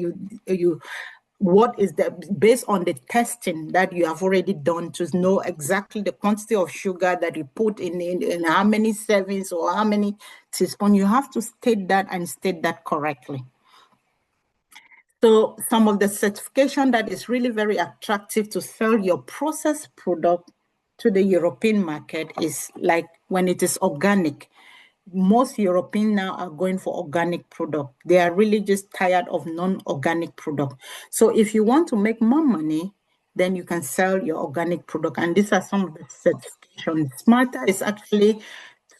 what is the, based on the testing that you have already done, to know exactly the quantity of sugar that you put in how many servings or how many teaspoons. You have to state that, and state that correctly. So some of the certification that is really very attractive to sell your processed product to the European market is like when it is organic. Most Europeans now are going for organic product. They are really just tired of non-organic product. So if you want to make more money, then you can sell your organic product. And these are some of the certifications. Smarter is actually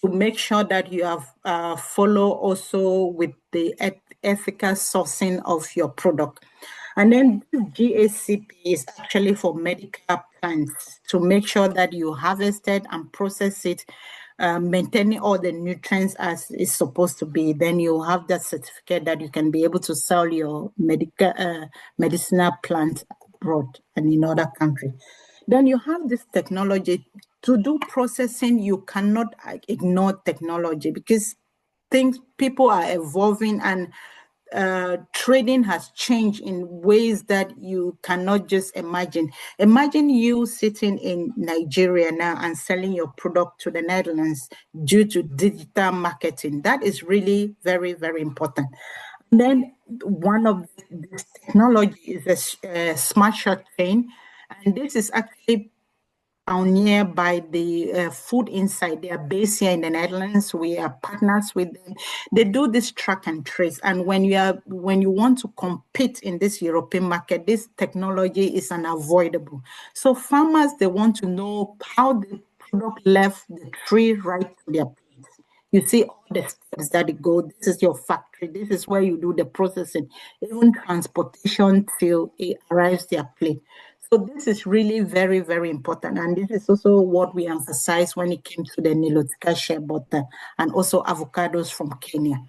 to make sure that you have follow also with the ethical sourcing of your product. And then GACP is actually for medical plants, to make sure that you harvested and process it, maintaining all the nutrients as it's supposed to be. Then you have that certificate that you can be able to sell your medicinal plant abroad and in other countries. Then you have this technology. To do processing, you cannot ignore technology, because people are evolving, and trading has changed in ways that you cannot just imagine. Imagine you sitting in Nigeria now and selling your product to the Netherlands due to digital marketing. That is really very, very important. And then one of this technology is a smart shot chain, and this is actually pioneer by the Food Insight. They are based here in the Netherlands. We are partners with them. They do this track and trace. And when you want to compete in this European market, this technology is unavoidable. So farmers, they want to know how the product left the tree right to their plate. You see all the steps that it go. This is your factory. This is where you do the processing, even transportation till it arrives their plate. So this is really very, very important. And this is also what we emphasize when it came to the Nilotica shea butter and also avocados from Kenya.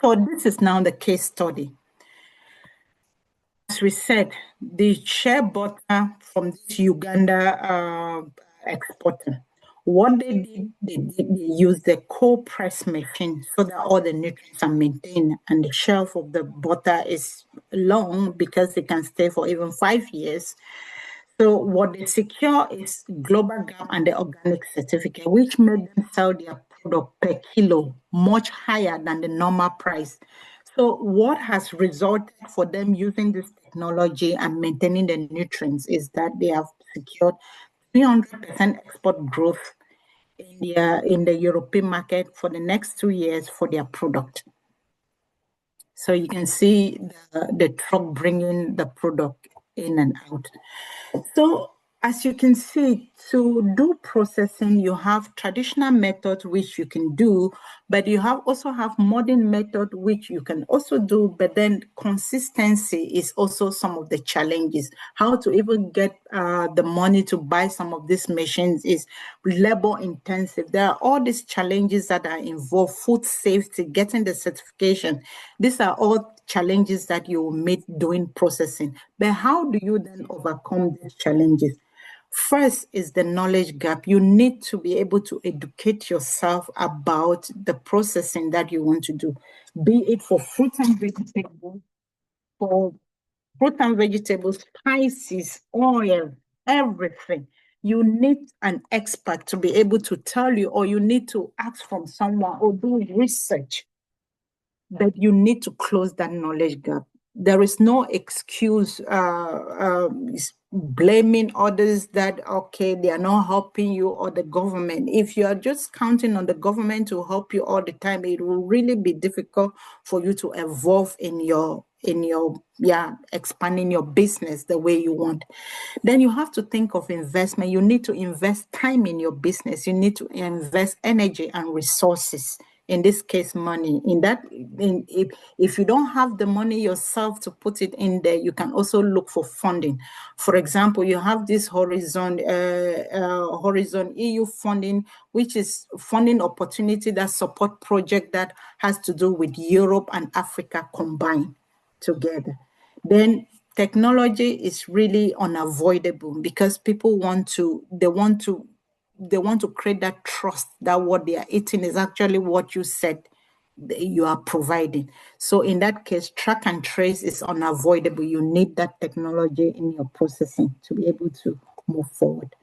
So this is now the case study. As we said, the shea butter from this Uganda exporter, what they did, they used the cold press machine so that all the nutrients are maintained, and the shelf of the butter is long because it can stay for even 5 years. So what they secure is Global Gap and the organic certificate, which made them sell their product per kilo much higher than the normal price. So what has resulted for them using this technology and maintaining the nutrients is that they have secured 300% export growth in the European market for the next 2 years for their product. So you can see the truck bringing the product in and out. So as you can see, to do processing, you have traditional methods which you can do, but you also have modern method which you can also do, but then consistency is also some of the challenges. How to even get the money to buy some of these machines is labor intensive. There are all these challenges that are involved, food safety, getting the certification. These are all challenges that you will meet doing processing. But how do you then overcome these challenges? First is the knowledge gap. You need to be able to educate yourself about the processing that you want to do, be it for fruit and vegetables, for fruit and vegetables, spices, oil, everything. You need an expert to be able to tell you, or you need to ask from someone or do research. But you need to close that knowledge gap. There is no excuse blaming others that, okay, they are not helping you, or the government. If you are just counting on the government to help you all the time, it will really be difficult for you to evolve in your expanding your business the way you want. Then you have to think of investment. You need to invest time in your business. You need to invest energy and resources. In this case, money. If you don't have the money yourself to put it in there, you can also look for funding. For example, you have this Horizon EU funding, which is funding opportunity that support project that has to do with Europe and Africa combined together. Then technology is really unavoidable because people want to create that trust that what they are eating is actually what you said you are providing. So in that case, track and trace is unavoidable. You need that technology in your processing to be able to move forward.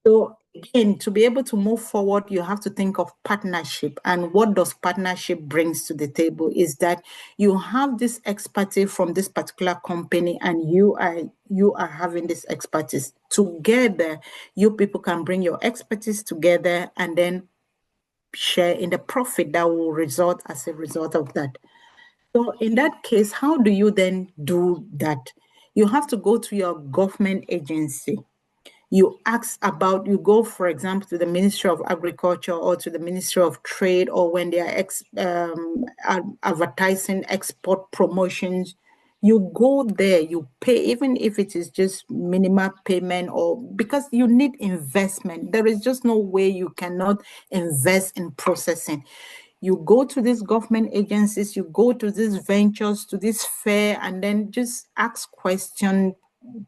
So again, to be able to move forward, you have to think of partnership. And what does partnership brings to the table is that you have this expertise from this particular company, and you are having this expertise. Together, you people can bring your expertise together and then share in the profit that will result as a result of that. So in that case, how do you then do that? You have to go to your government agency. You go, for example, to the Ministry of Agriculture or to the Ministry of Trade, or when they are advertising export promotions, you go there, you pay, even if it is just minimal payment, or because you need investment. There is just no way you cannot invest in processing. You go to these government agencies, you go to these ventures, to this fair, and then just ask questions,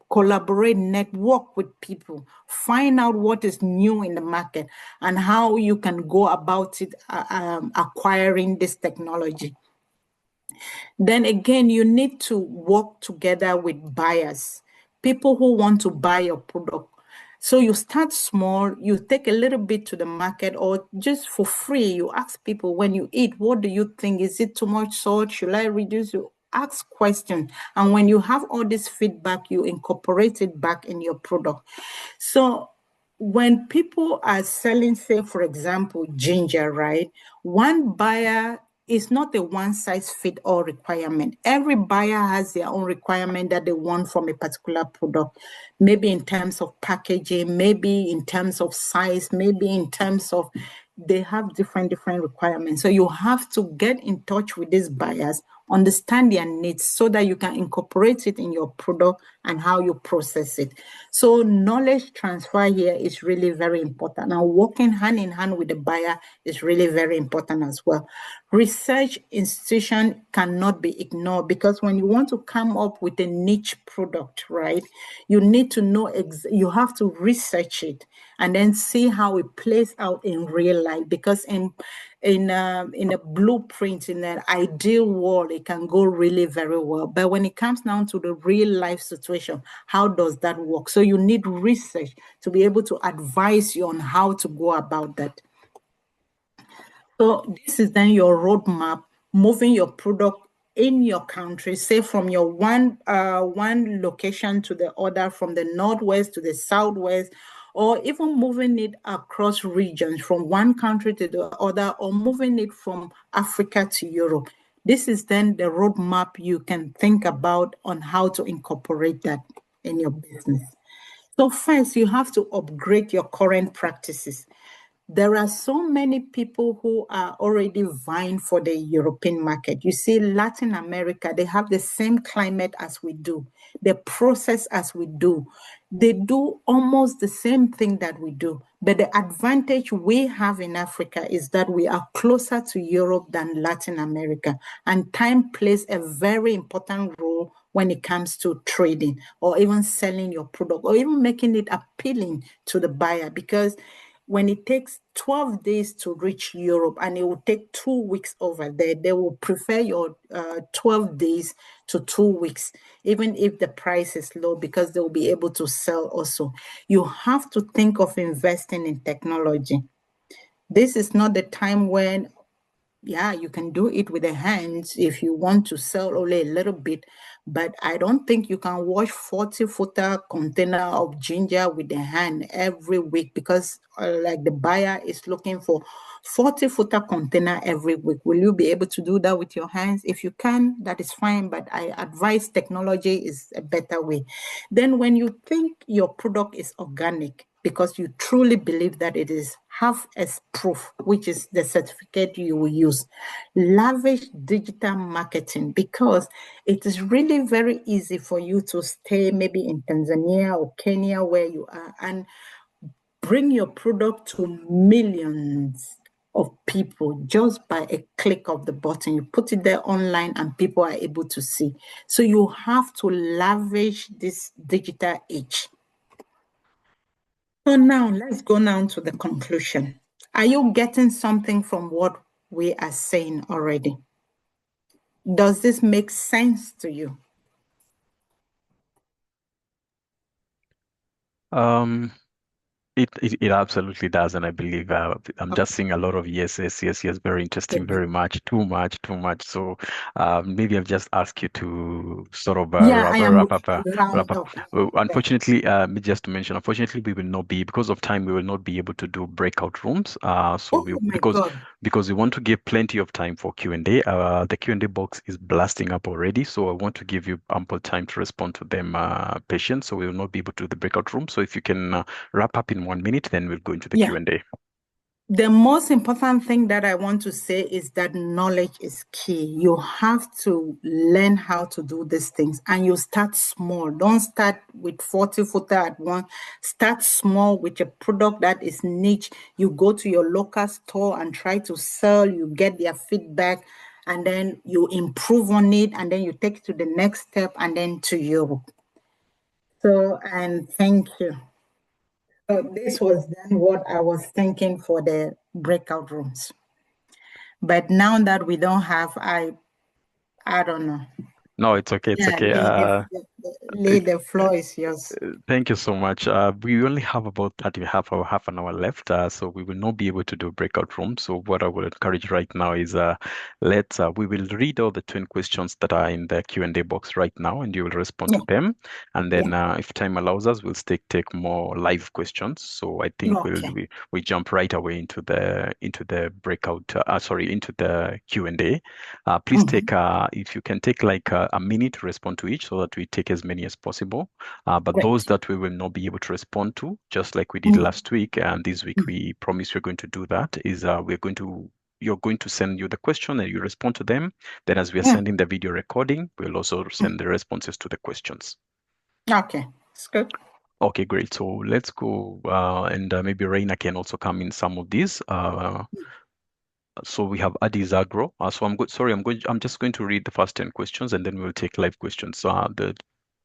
collaborate, network with people, find out what is new in the market and how you can go about it, acquiring this technology. Then again, you need to work together with buyers, people who want to buy your product. So you start small, you take a little bit to the market, or just for free, you ask people when you eat, what do you think? Is it too much salt? Should I reduce? You ask questions. And when you have all this feedback, you incorporate it back in your product. So when people are selling, say, for example, ginger, right? One buyer is not a one-size-fits-all requirement. Every buyer has their own requirement that they want from a particular product, maybe in terms of packaging, maybe in terms of size, maybe in terms of, they have different requirements. So you have to get in touch with these buyers, understand their needs so that you can incorporate it in your product and how you process it. So knowledge transfer here is really very important. Now, working hand in hand with the buyer is really very important as well. Research institution cannot be ignored, because when you want to come up with a niche product, right, you need to know, you have to research it and then see how it plays out in real life, because in a blueprint, in an ideal world, it can go really very well. But when it comes down to the real life situation, how does that work? So you need research to be able to advise you on how to go about that. So this is then your roadmap, moving your product in your country, say from your one location to the other, from the northwest to the southwest, or even moving it across regions from one country to the other, or moving it from Africa to Europe. This is then the roadmap you can think about on how to incorporate that in your business. So first, you have to upgrade your current practices. There are so many people who are already vying for the European market. You see, Latin America, they have the same climate as we do, the process as we do. They do almost the same thing that we do. But the advantage we have in Africa is that we are closer to Europe than Latin America. And time plays a very important role when it comes to trading or even selling your product or even making it appealing to the buyer, because when it takes 12 days to reach Europe and it will take 2 weeks over there, they will prefer your 12 days to 2 weeks, even if the price is low, because they'll be able to sell also. You have to think of investing in technology. This is not the time when, yeah, you can do it with the hands if you want to sell only a little bit, but I don't think you can wash 40-footer container of ginger with the hand every week, because like the buyer is looking for 40-footer container every week. Will you be able to do that with your hands? If you can, that is fine, but I advise technology is a better way. Then when you think your product is organic, because you truly believe that it is, have as proof, which is the certificate you will use. Lavish digital marketing, because it is really very easy for you to stay maybe in Tanzania or Kenya where you are and bring your product to millions of people just by a click of the button. You put it there online and people are able to see. So you have to lavish this digital age. So now let's go now to the conclusion. Are you getting something from what we are saying already? Does this make sense to you? It absolutely does, and I believe I'm just seeing a lot of yes, very interesting, very much, too much. So maybe I'll just ask you to sort of wrap up. Unfortunately, just to mention, unfortunately, we will not be, because of time, we will not be able to do breakout rooms. Because we want to give plenty of time for Q&A. The Q&A box is blasting up already, so I want to give you ample time to respond to them, patients. So we will not be able to do the breakout room. So if you can wrap up in 1 minute, then we'll go into the Q&A. The most important thing that I want to say is that knowledge is key. You have to learn how to do these things, and you start small. Don't start with 40-footer at once. Start small with a product that is niche. You go to your local store and try to sell. You get their feedback, and then you improve on it, and then you take it to the next step, and then to Europe. So, and thank you. So this was then what I was thinking for the breakout rooms. But now that we don't have, I don't know. No, it's okay. It's okay. The floor is yours. Thank you so much. We only have about half an hour left, so we will not be able to do breakout rooms. So what I will encourage right now is we will read all the 20 questions that are in the Q&A box right now, and you will respond to them. And then if time allows us, we'll take more live questions. So I think we jump right away into the breakout. Into the Q&A. Please take if you can take like a minute to respond to each, so that we take as many as possible. But those that we will not be able to respond to, just like we did last week and this week, we promise we're going to do that, is you're going to send you the question and you respond to them. Then as we are sending the video recording, we'll also send the responses to the questions. Okay, that's good. Okay, great. So let's go, and maybe Reina can also come in some of these. So we have AGRA. I'm just going to read the first 10 questions and then we'll take live questions. The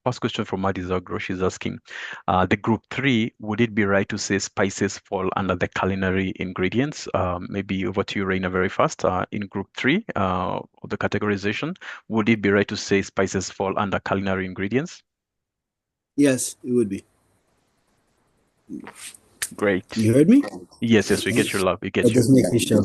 first question from AGRA, she's asking, the group 3, would it be right to say spices fall under the culinary ingredients? Maybe over to you, Reina, very fast. In group 3, the categorization, would it be right to say spices fall under culinary ingredients? Yes, it would be. Great. You heard me? Yes, we get your love. We get you. Just making sure.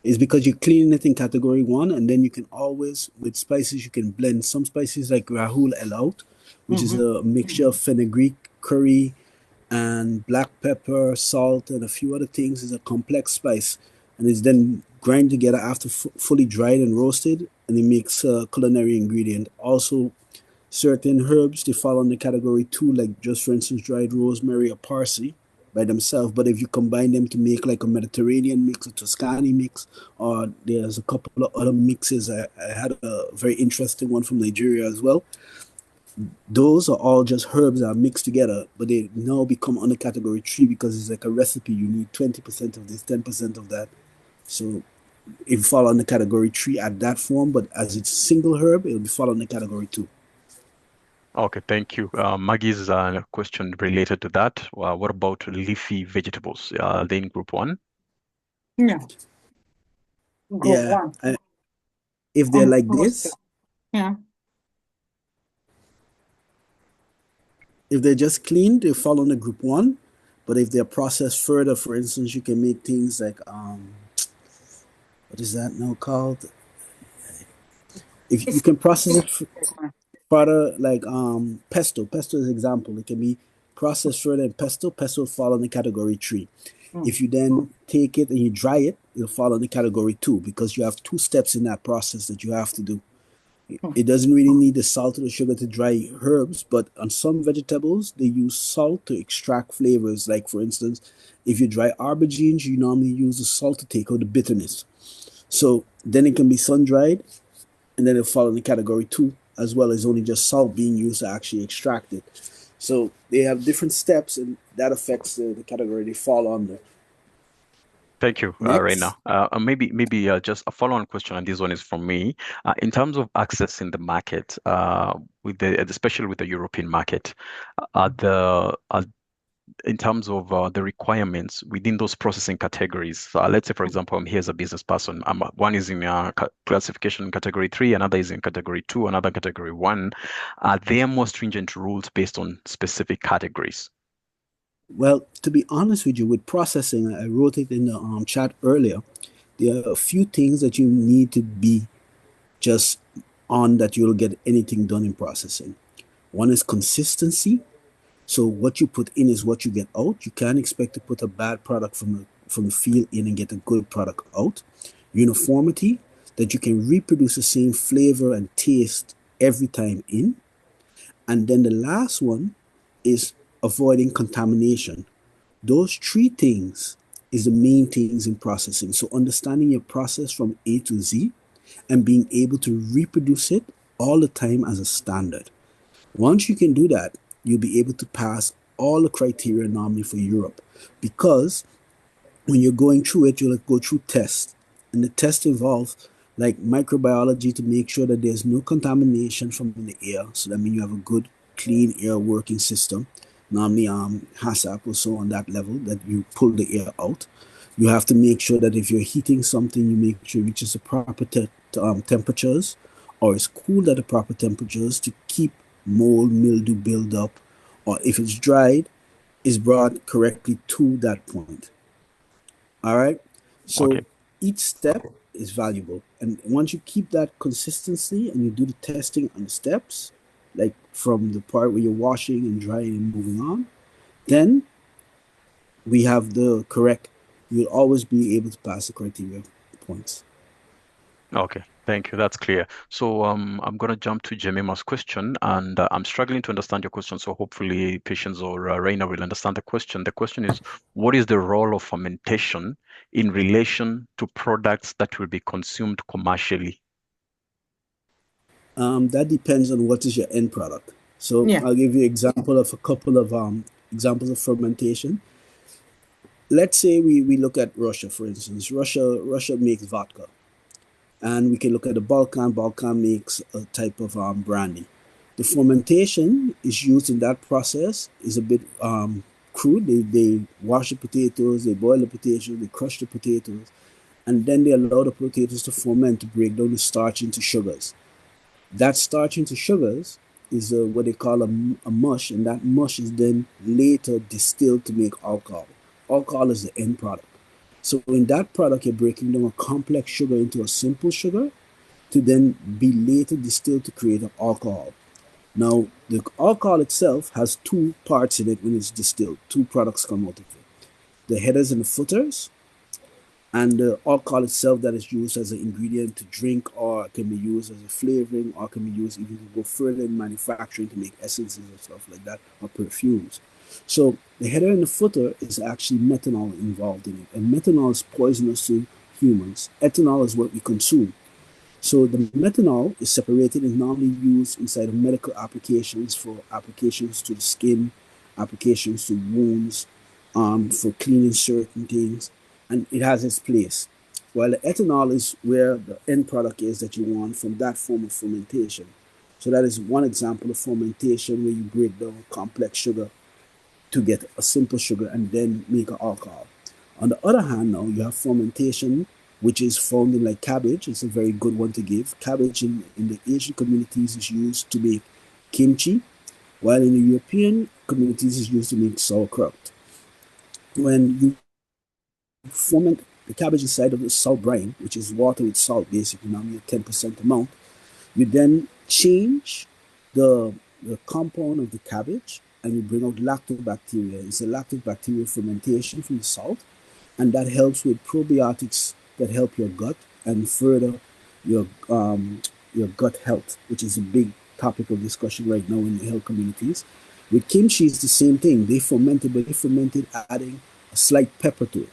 It's because you're cleaning it in category 1, and then you can always, with spices, you can blend some spices like Rahul Elaut, which is a mixture of fenugreek, curry, and black pepper, salt, and a few other things. It's a complex spice, and it's then grind together after fully dried and roasted, and it makes a culinary ingredient. Also, certain herbs, they fall under category 2, like just for instance, dried rosemary or parsley by themselves. But if you combine them to make like a Mediterranean mix, a Tuscany mix, or there's a couple of other mixes. I had a very interesting one from Nigeria as well. Those are all just herbs that are mixed together, but they now become under category 3 because it's like a recipe. You need 20% of this, 10% of that. So it will fall under category 3 at that form, but as it's single herb, it will fall under category 2. Okay, thank you. Maggie's question related to that. What about leafy vegetables? Are they in group one? Yeah. Group Yeah, one. if they're like this, yeah. If they're just cleaned, they fall under group one. But if they're processed further, for instance, you can make things like what is that now called? If you can process it further, like pesto. Pesto is an example. It can be processed further in pesto. Pesto will fall under category 3. If you then take it and you dry it, it'll fall under category 2 because you have 2 steps in that process that you have to do. It doesn't really need the salt or the sugar to dry herbs, but on some vegetables, they use salt to extract flavors. Like, for instance, if you dry aubergines, you normally use the salt to take out the bitterness. So then it can be sun-dried, and then it'll fall in the category 2, as well as only just salt being used to actually extract it. So they have different steps, and that affects the category they fall under. Thank you, Reina. Maybe just a follow-on question, and this one is from me. In terms of accessing the market, especially with the European market, in terms of the requirements within those processing categories. Let's say, for example, I'm here as a business person. One is in classification category 3, another is in category 2, another category 1. Are there more stringent rules based on specific categories? Well, to be honest with you, with processing, I wrote it in the chat earlier. There are a few things that you need to be just on that you'll get anything done in processing. One is consistency. So what you put in is what you get out. You can't expect to put a bad product from the field in and get a good product out. Uniformity, that you can reproduce the same flavor and taste every time in. And then the last one is avoiding contamination. Those 3 things is the main things in processing. So understanding your process from A to Z and being able to reproduce it all the time as a standard. Once you can do that, you'll be able to pass all the criteria normally for Europe, because when you're going through it, you'll go through tests, and the tests involve like microbiology to make sure that there's no contamination from the air. So that means you have a good, clean air working system. Normally, HACCP or so on that level that you pull the air out. You have to make sure that if you're heating something, you make sure it reaches the proper temperatures, or it's cooled at the proper temperatures to keep mold, mildew build up, or if it's dried, is brought correctly to that point. All right. So Okay. each step is valuable. And once you keep that consistency and you do the testing on the steps, like from the part where you're washing and drying and moving on, then we have the correct, you'll always be able to pass the criteria points. Okay, thank you. That's clear. So I'm going to jump to Jemima's question, and I'm struggling to understand your question. So hopefully Patience or Reina will understand the question. The question is, what is the role of fermentation in relation to products that will be consumed commercially? That depends on what is your end product. So I'll give you example of a couple of examples of fermentation. Let's say we look at Russia, for instance. Russia makes vodka. And we can look at the Balkan. Balkan makes a type of brandy. The fermentation is used in that process is a bit crude. They wash the potatoes, they boil the potatoes, they crush the potatoes, and then they allow the potatoes to ferment to break down the starch into sugars. That starch into sugars is what they call a mush, and that mush is then later distilled to make alcohol. Alcohol is the end product. So in that product, you're breaking down a complex sugar into a simple sugar to then be later distilled to create an alcohol. Now, the alcohol itself has 2 parts in it when it's distilled. 2 products come out of it. The headers and the footers, and the alcohol itself that is used as an ingredient to drink, or can be used as a flavoring, or can be used even to go further in manufacturing to make essences and stuff like that, or perfumes. So the header and the footer is actually methanol involved in it. And methanol is poisonous to humans. Ethanol is what we consume. So the methanol is separated and normally used inside of medical applications, for applications to the skin, applications to wounds, for cleaning certain things. And it has its place. While the ethanol is where the end product is that you want from that form of fermentation. So that is one example of fermentation, where you break down complex sugar to get a simple sugar and then make an alcohol. On the other hand, now you have fermentation, which is found in like cabbage. It's a very good one to give. Cabbage in the Asian communities is used to make kimchi, while in the European communities is used to make sauerkraut. When you ferment the cabbage inside of the salt brine, which is water with salt, basically, normally a 10% amount, you then change the compound of the cabbage and you bring out lactobacteria. It's a lactobacterial fermentation from the salt, and that helps with probiotics that help your gut and further your gut health, which is a big topic of discussion right now in the health communities. With kimchi, it's the same thing. They ferment it, but they ferment it adding a slight pepper to it.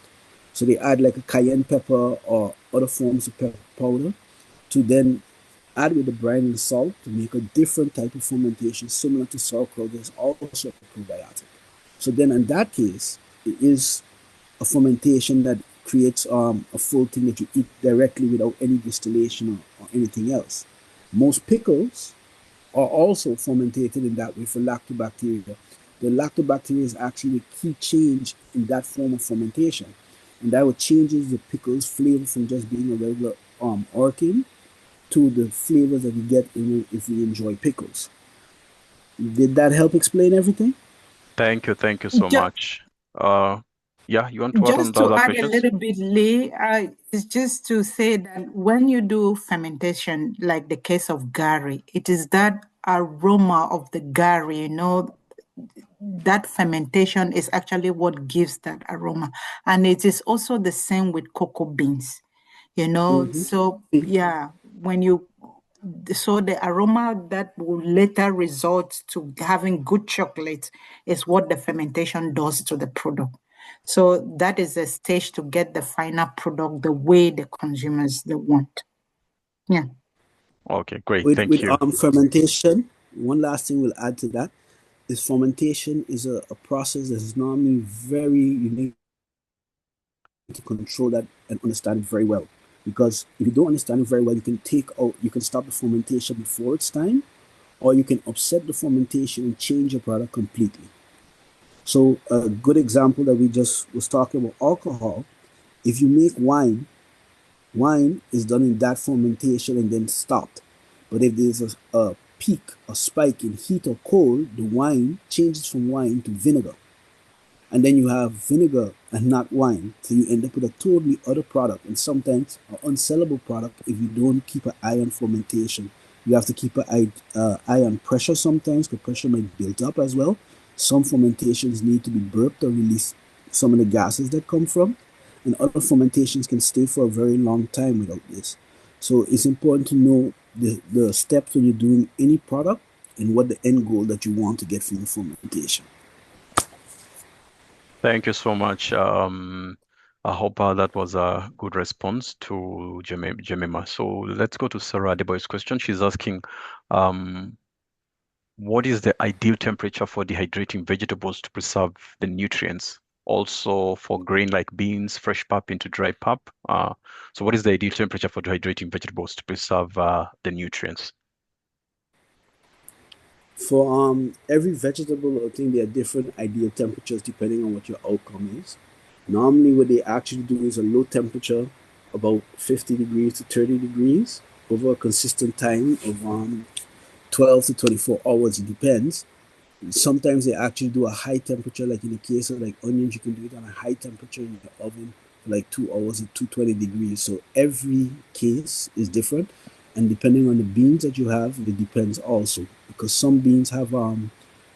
So they add like a cayenne pepper or other forms of pepper powder to then add with the brine and salt to make a different type of fermentation similar to sauerkraut. There's also a probiotic. So then in that case, it is a fermentation that creates a full thing that you eat directly without any distillation or anything else. Most pickles are also fermented in that way for lactobacteria. The lactobacteria is actually the key change in that form of fermentation. And that would changes the pickle's flavor from just being a regular orchid to the flavors that you get if you enjoy pickles. Did that help explain everything? Thank you so much. Yeah, you want to add on the other questions? Just to add a little bit, Lee, it's just to say that when you do fermentation, like the case of gari, it is that aroma of the gari, that fermentation is actually what gives that aroma. And it is also the same with cocoa beans, So, yeah, so the aroma that will later result to having good chocolate is what the fermentation does to the product. So that is a stage to get the final product the way the consumers they want. Yeah. Okay, great. Thank you. Fermentation, one last thing we'll add to that is fermentation is a process that is normally very unique to control that and understand it very well. Because if you don't understand it very well, you can stop the fermentation before it's time, or you can upset the fermentation and change your product completely. So a good example that we just was talking about alcohol, if you make wine is done in that fermentation and then stopped. But if there's a peak, a spike in heat or cold, the wine changes from wine to vinegar. And then you have vinegar and not wine. So you end up with a totally other product, and sometimes an unsellable product if you don't keep an eye on fermentation. You have to keep an eye on pressure sometimes, because pressure might build up as well. Some fermentations need to be burped or release some of the gases that come from, and other fermentations can stay for a very long time without this. So it's important to know the steps when you're doing any product and what the end goal that you want to get from the fermentation. Thank you so much. I hope that was a good response to Jemima. So let's go to Sarah Adeboy's question. She's asking, what is the ideal temperature for dehydrating vegetables to preserve the nutrients? Also for grain like beans, fresh pap into dry pap. So what is the ideal temperature for dehydrating vegetables to preserve the nutrients? For every vegetable, I think there are different ideal temperatures depending on what your outcome is. Normally what they actually do is a low temperature, about 50 degrees to 30 degrees over a consistent time of 12 to 24 hours, it depends. Sometimes they actually do a high temperature, like in the case of like onions, you can do it on a high temperature in the oven for like 2 hours at 220 degrees. So every case is different. And depending on the beans that you have, it depends also. Because some beans have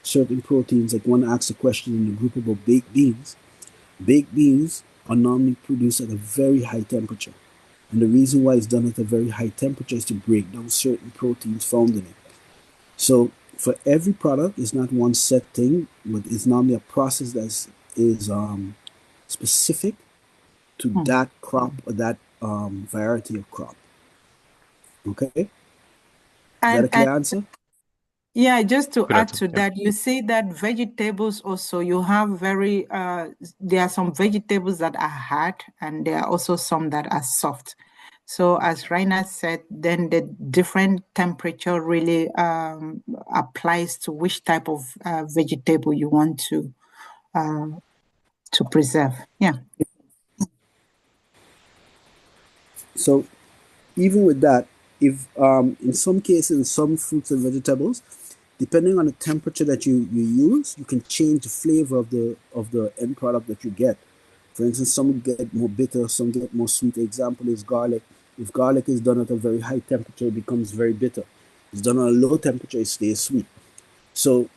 certain proteins, like one asked a question in the group about baked beans. Baked beans are normally produced at a very high temperature. And the reason why it's done at a very high temperature is to break down certain proteins found in it. So for every product, it's not one set thing, but it's normally a process that is specific to that crop or that variety of crop. Okay? Is that a clear answer? Yeah, just to add to that, you see that vegetables also, you have there are some vegetables that are hard and there are also some that are soft. So as Rainer said, then the different temperature really applies to which type of vegetable you want to preserve. Yeah. So even with that, if in some cases, some fruits and vegetables, depending on the temperature that you use, you can change the flavor of the end product that you get. For instance, some get more bitter, some get more sweet. Example is garlic. If garlic is done at a very high temperature, it becomes very bitter. If it's done at a low temperature, it stays sweet. So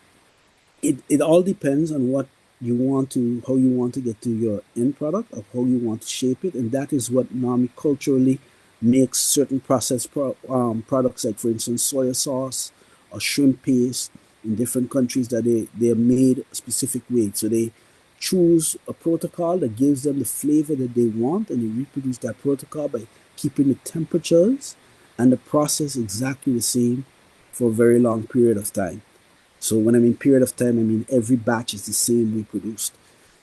it all depends on what you want to, how you want to get to your end product, or how you want to shape it, and that is what normally culturally makes certain processed products, like for instance soya sauce or shrimp paste in different countries, that they're made a specific way. So they choose a protocol that gives them the flavor that they want, and they reproduce that protocol by keeping the temperatures and the process exactly the same for a very long period of time. So when I mean period of time, I mean every batch is the same reproduced.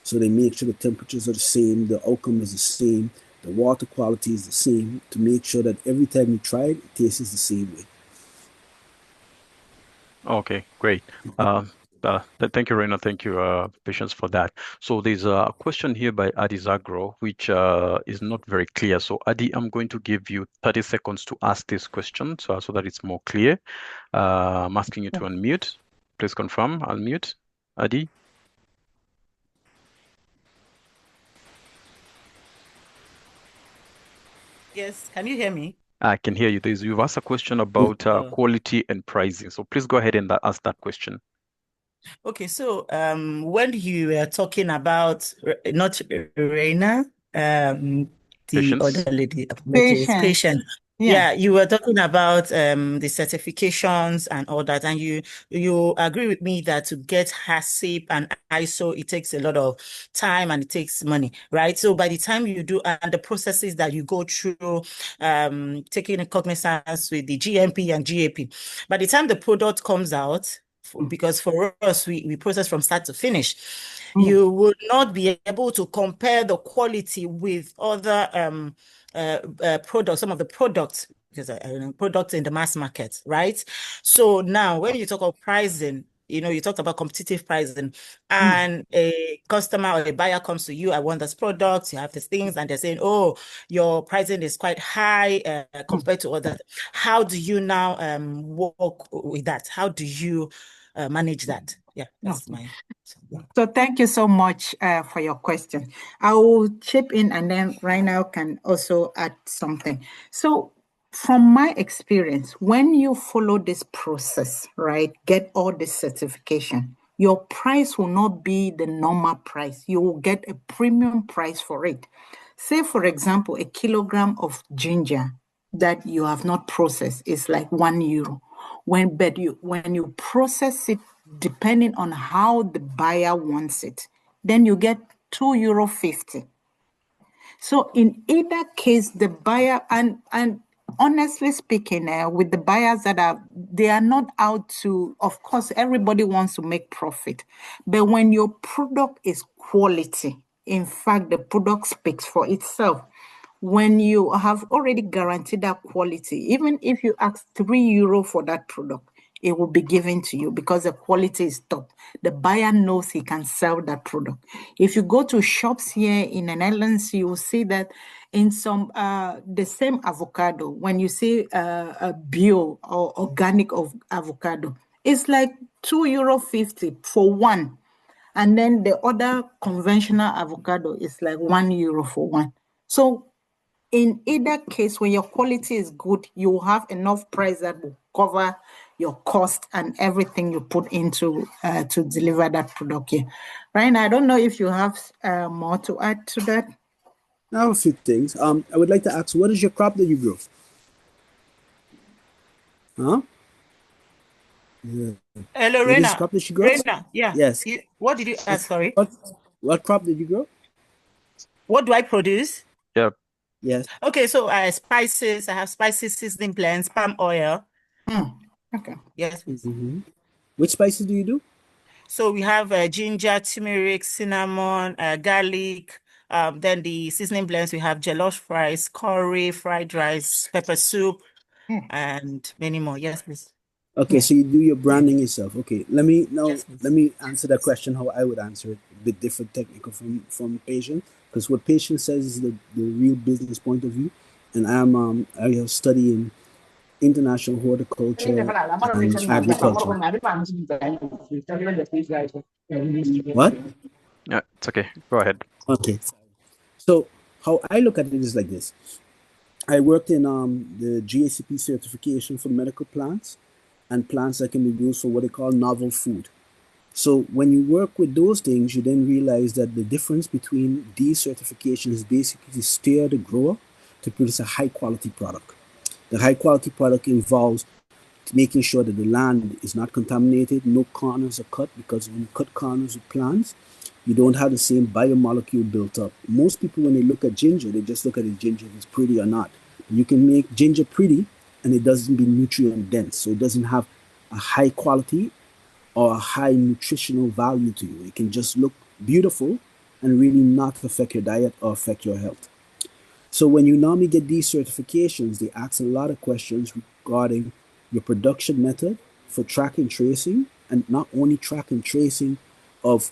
So they make sure the temperatures are the same, the outcome is the same, the water quality is the same, to make sure that every time you try it, it tastes the same way. Okay, great. Thank you, Reina. Thank you, Patience, for that. So there's a question here by Adi Zagro, which is not very clear. So Adi, I'm going to give you 30 seconds to ask this question so that it's more clear. I'm asking you to unmute. Please confirm, unmute. Adi? Yes, can you hear me? I can hear you. You've asked a question about quality and pricing. So please go ahead and ask that question. Okay, so when you were talking about not Reina, the Patience. other lady, Patient. Yeah, you were talking about the certifications and all that, and you agree with me that to get HACCP and ISO, it takes a lot of time and it takes money, right? So by the time you do, and the processes that you go through, taking cognizance with the GMP and GAP, by the time the product comes out, because for us, we process from start to finish, you would not be able to compare the quality with other products, some of the products, because products in the mass market, right? So now when you talk about pricing, you talked about competitive pricing, and a customer or a buyer comes to you, I want this product, you have these things, and they're saying, oh, your pricing is quite high compared to others. How do you now work with that? How do you manage that? Yeah, that's my... So thank you so much for your question. I will chip in, and then Rainer can also add something. So from my experience, when you follow this process, right, get all the certification, your price will not be the normal price. You will get a premium price for it. Say, for example, a kilogram of ginger that you have not processed is like €1. When you process it, depending on how the buyer wants it, then you get €2.50. So in either case, the buyer, and honestly speaking, with the buyers they are not out to, of course, everybody wants to make profit. But when your product is quality, in fact, the product speaks for itself. When you have already guaranteed that quality, even if you ask €3 for that product, it will be given to you because the quality is top. The buyer knows he can sell that product. If you go to shops here in the Netherlands, you will see that in some, the same avocado, when you see a bio or organic of avocado, it's like €2.50 for one. And then the other conventional avocado is like €1 for one. So in either case, when your quality is good, you will have enough price that will cover your cost and everything you put into to deliver that product here. Ryan, I don't know if you have more to add to that. I have a few things. I would like to ask, what is your crop that you grow? Huh? Yeah. Hello, What is Reina. crop that you grow? Reina, yeah. Yes. What did you ask? Sorry. What crop did you grow? What do I produce? Yeah. Yes. Okay, so spices. I have spices, seasoning blends, palm oil. Okay. Yes. Which spices do you do? So we have ginger, turmeric, cinnamon, garlic, Then the seasoning blends, we have jollof rice, curry, fried rice, pepper soup, and many more. Yes, please. Okay, so you do your branding yourself. Okay, let me answer that question how I would answer it, a bit different technical from patient, because what patient says is the real business point of view, and I have studying international horticulture and agriculture. What? Yeah, it's okay. Go ahead. Okay, so how I look at it is like this. I worked in the GACP certification for medical plants and plants that can be used for what they call novel food. So when you work with those things, you then realize that the difference between these certifications is basically to steer the grower to produce a high quality product. The high quality product involves making sure that the land is not contaminated, no corners are cut, because when you cut corners with plants, you don't have the same biomolecule built up. Most people, when they look at ginger, they just look at the ginger if it's pretty or not. You can make ginger pretty and it doesn't be nutrient dense, so it doesn't have a high quality or a high nutritional value to you. It can just look beautiful and really not affect your diet or affect your health. So when you normally get these certifications, they ask a lot of questions regarding your production method for track and tracing, and not only track and tracing of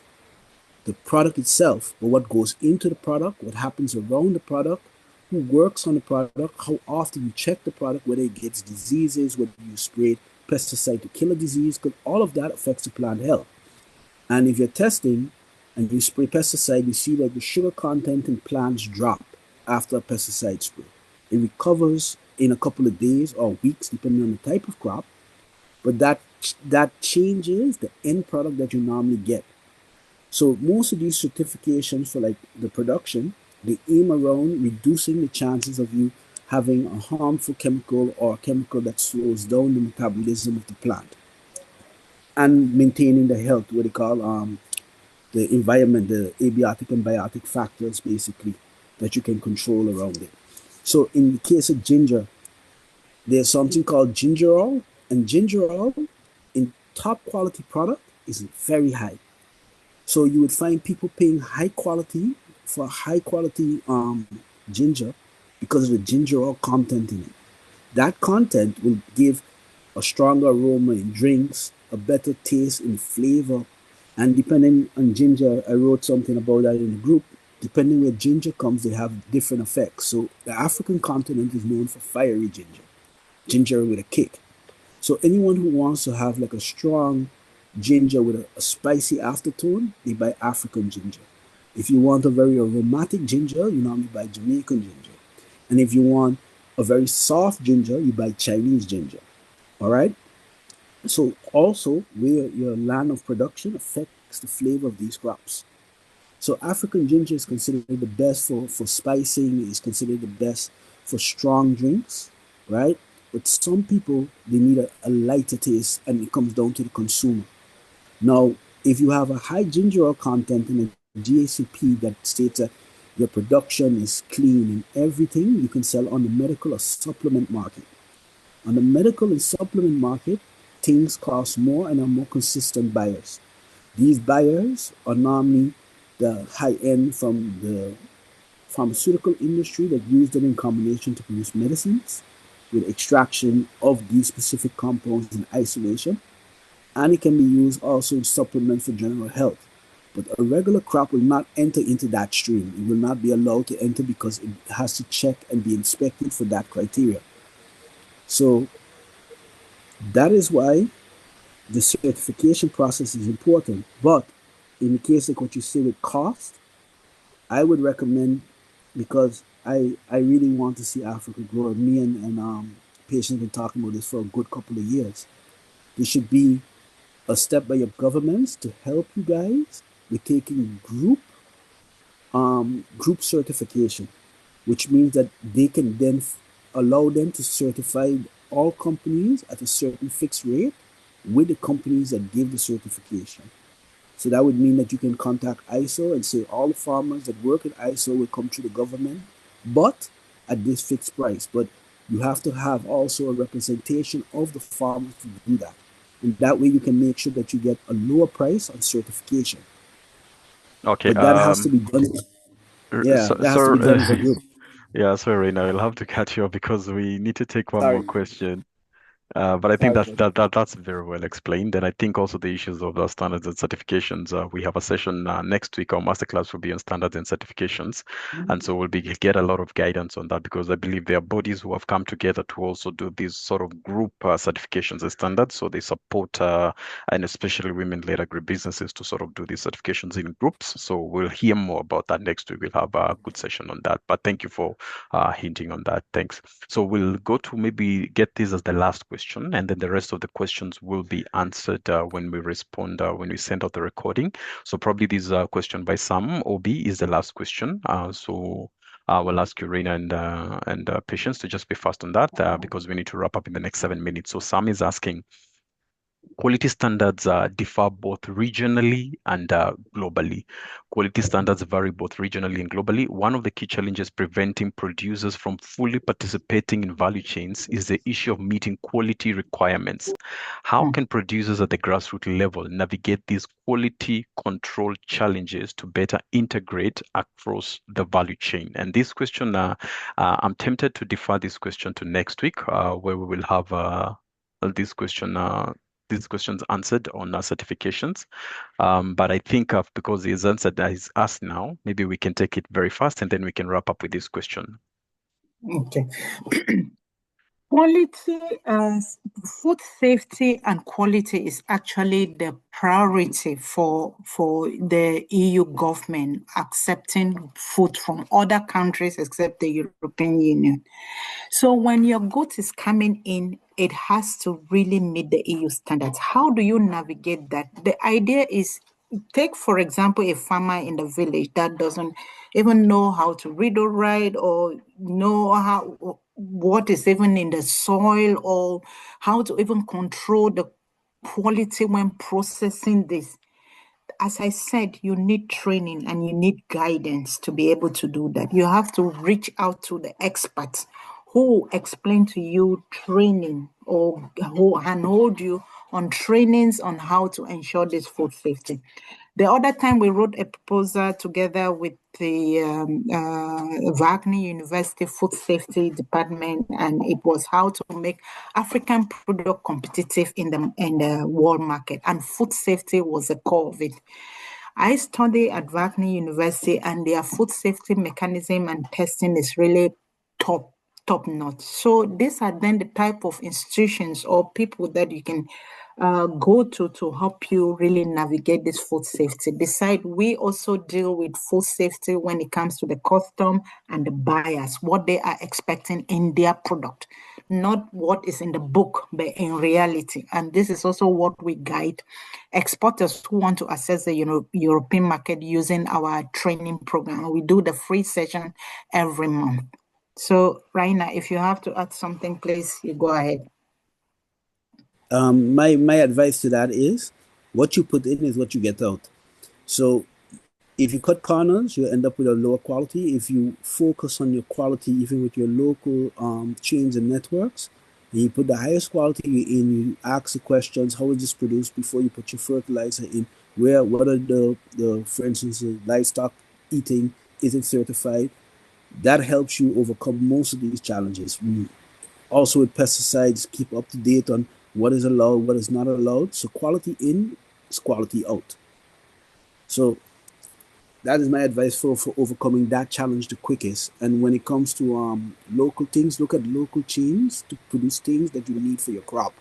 the product itself, but what goes into the product, what happens around the product, who works on the product, how often you check the product, whether it gets diseases, whether you sprayed pesticide to kill a disease, because all of that affects the plant health. And if you're testing and you spray pesticide, you see that the sugar content in plants drop after a pesticide spray. It recovers in a couple of days or weeks, depending on the type of crop, but that changes the end product that you normally get. So most of these certifications for like the production, they aim around reducing the chances of you having a harmful chemical or a chemical that slows down the metabolism of the plant, and maintaining the health, what they call the environment, the abiotic and biotic factors, basically, that you can control around it. So in the case of ginger, there's something called gingerol, and gingerol in top quality product is very high. So you would find people paying high quality for high quality ginger because of the gingerol content in it. That content will give a stronger aroma in drinks, a better taste in flavor, and depending on ginger, I wrote something about that in the group. Depending where ginger comes, they have different effects. So the African continent is known for fiery ginger with a kick. So anyone who wants to have like a strong ginger with a spicy aftertone, they buy African ginger. If you want a very aromatic ginger, you normally buy Jamaican ginger. And if you want a very soft ginger, you buy Chinese ginger. All right? So also, where your land of production affects the flavor of these crops. So African ginger is considered the best for spicing, is considered the best for strong drinks, right? But some people, they need a lighter taste, and it comes down to the consumer. Now, if you have a high gingerol content in a GACP that states that your production is clean and everything, you can sell on the medical or supplement market. On the medical and supplement market, things cost more and are more consistent buyers. These buyers are normally the high end from the pharmaceutical industry that use them in combination to produce medicines with extraction of these specific compounds in isolation. And it can be used also in supplement for general health. But a regular crop will not enter into that stream. It will not be allowed to enter because it has to check and be inspected for that criteria. So that is why the certification process is important. But in the case of what you say with cost, I would recommend, because I really want to see Africa grow. Me and patients have been talking about this for a good couple of years. There should be a step by your governments to help you guys with taking group certification, which means that they can then allow them to certify all companies at a certain fixed rate with the companies that give the certification. So that would mean that you can contact ISO and say all the farmers that work at ISO will come through the government, but at this fixed price. But you have to have also a representation of the farmers to do that. And that way you can make sure that you get a lower price on certification. Okay. But that has to be done. Yeah, that has to be done as a group. Yeah, sorry, Reina, I'll have to cut you off because we need to take one more Sorry. question. But I think Sorry. that's very well explained, and I think also the issues of the standards and certifications. We have a session next week. Our masterclass will be on standards and certifications, and so we'll get a lot of guidance on that because I believe there are bodies who have come together to also do these sort of group certifications and standards. So they support and especially women-led agribusinesses to sort of do these certifications in groups. So we'll hear more about that next week. We'll have a good session on that. But thank you for hinting on that. Thanks. So we'll go to maybe get this as the last question, and then the rest of the questions will be answered when we respond, when we send out the recording. So probably this question by Sam Obi is the last question. So I will ask you, Reina and Patience, to just be fast on that because we need to wrap up in the next 7 minutes. So Sam is asking, quality standards differ both regionally and globally. Quality standards vary both regionally and globally. One of the key challenges preventing producers from fully participating in value chains is the issue of meeting quality requirements. How can producers at the grassroots level navigate these quality control challenges to better integrate across the value chain? And this question, I'm tempted to defer this question to next week, where we will have this question these questions answered on certifications. But I think because the answer that is asked now, maybe we can take it very fast and then we can wrap up with this question. Okay. Quality, food safety and quality is actually the priority for the EU government accepting food from other countries except the European Union. So when your goat is coming in, it has to really meet the EU standards. How do you navigate that? The idea is, take, for example, a farmer in the village that doesn't even know how to read or write or know what is even in the soil or how to even control the quality when processing this. As I said, you need training and you need guidance to be able to do that. You have to reach out to the experts who explain to you training or who handhold you on trainings on how to ensure this food safety. The other time we wrote a proposal together with the Wagner University Food Safety Department, and it was how to make African product competitive in the world market. And food safety was the core of it. I study at Wagner University, and their food safety mechanism and testing is really top notch. So these are then the type of institutions or people that you can go to help you really navigate this food safety. Besides, we also deal with food safety when it comes to the custom and the buyers, what they are expecting in their product, not what is in the book, but in reality. And this is also what we guide exporters who want to access the European market using our training program. We do the free session every month. So, Raina, if you have to add something, please, you go ahead. My advice to that is, what you put in is what you get out. So if you cut corners, you end up with a lower quality. If you focus on your quality, even with your local chains and networks, and you put the highest quality in, you ask the questions, how is this produced before you put your fertilizer in? What are the for instance, the livestock eating? Is it certified? That helps you overcome most of these challenges. Also with pesticides, keep up to date on what is allowed, what is not allowed. So quality in is quality out. So that is my advice for overcoming that challenge the quickest. And when it comes to local things, look at local chains to produce things that you need for your crop.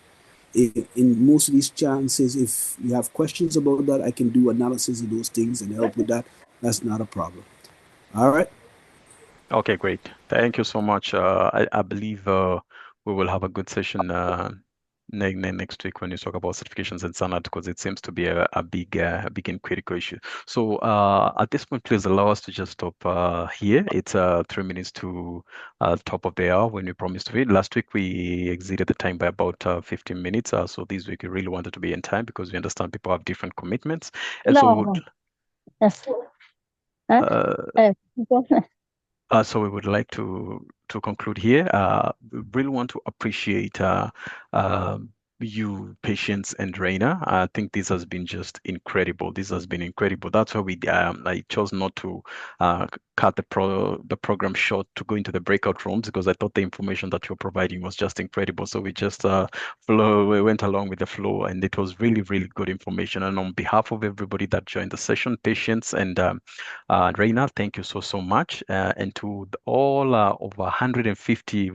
In most of these chances, if you have questions about that, I can do analysis of those things and help with that. That's not a problem. All right. Okay, great. Thank you so much. I believe we will have a good session next week when you talk about certifications and standards, because it seems to be a big and critical issue. So at this point, please allow us to just stop here. It's 3 minutes to top of the hour when we promised to be. Last week we exceeded the time by about 15 minutes. So this week we really wanted to be in time because we understand people have different commitments. And No. Yes. So we would like to conclude here. We really want to appreciate you, Patience, and Reina. I think this has been just incredible. This has been incredible. That's why I chose not to cut the program short to go into the breakout rooms because I thought the information that you're providing was just incredible. So we just we went along with the flow, and it was really, really good information. And on behalf of everybody that joined the session, Patience and Reina, thank you so much. And to all over 150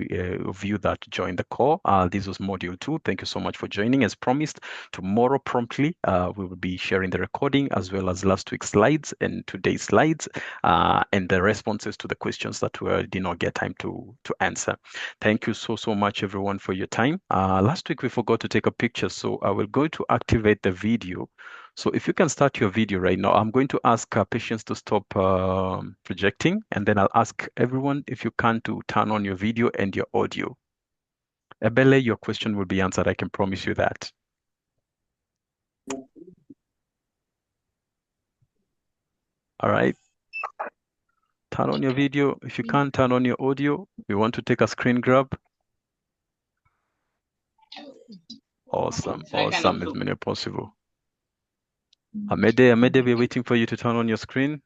of you that joined the call, this was module 2. Thank you so much for joining. As promised, tomorrow promptly we will be sharing the recording as well as last week's slides and today's slides and the responses to the questions that we did not get time to answer. Thank you so much, everyone, for your time. Last week we forgot to take a picture, so I will go to activate the video. So if you can start your video right now, I'm going to ask Patience to stop projecting, and then I'll ask everyone if you can to turn on your video and your audio. Ebele, your question will be answered. I can promise you that. All right. Turn on your video. If you can't turn on your audio, we want to take a screen grab. Awesome. As many as possible. Amede, we're waiting for you to turn on your screen.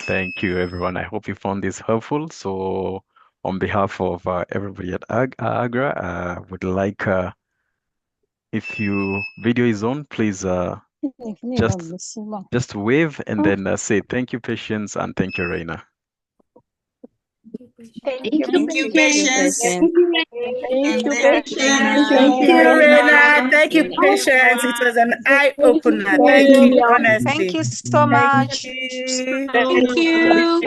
Thank you, everyone. I hope you found this helpful. So on behalf of everybody at AGRA, I would like, if your video is on, please just wave and then say thank you, Patience, and thank you, Reina. Thank you, Patience. Thank you, Patience. Thank you, Reina. Thank you, Patience. It was an eye-opener. Thank you, honestly. Thank you so much. Thank you.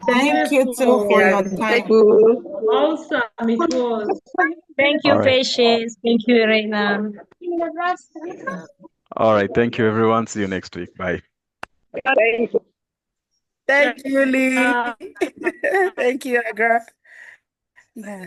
Thank you too for your time. Awesome, it was. Thank you, All right. Patience. Thank you, Reina. All right. Thank you, everyone. See you next week. Bye. Thank you, Lee. Thank you, Agra. Yeah.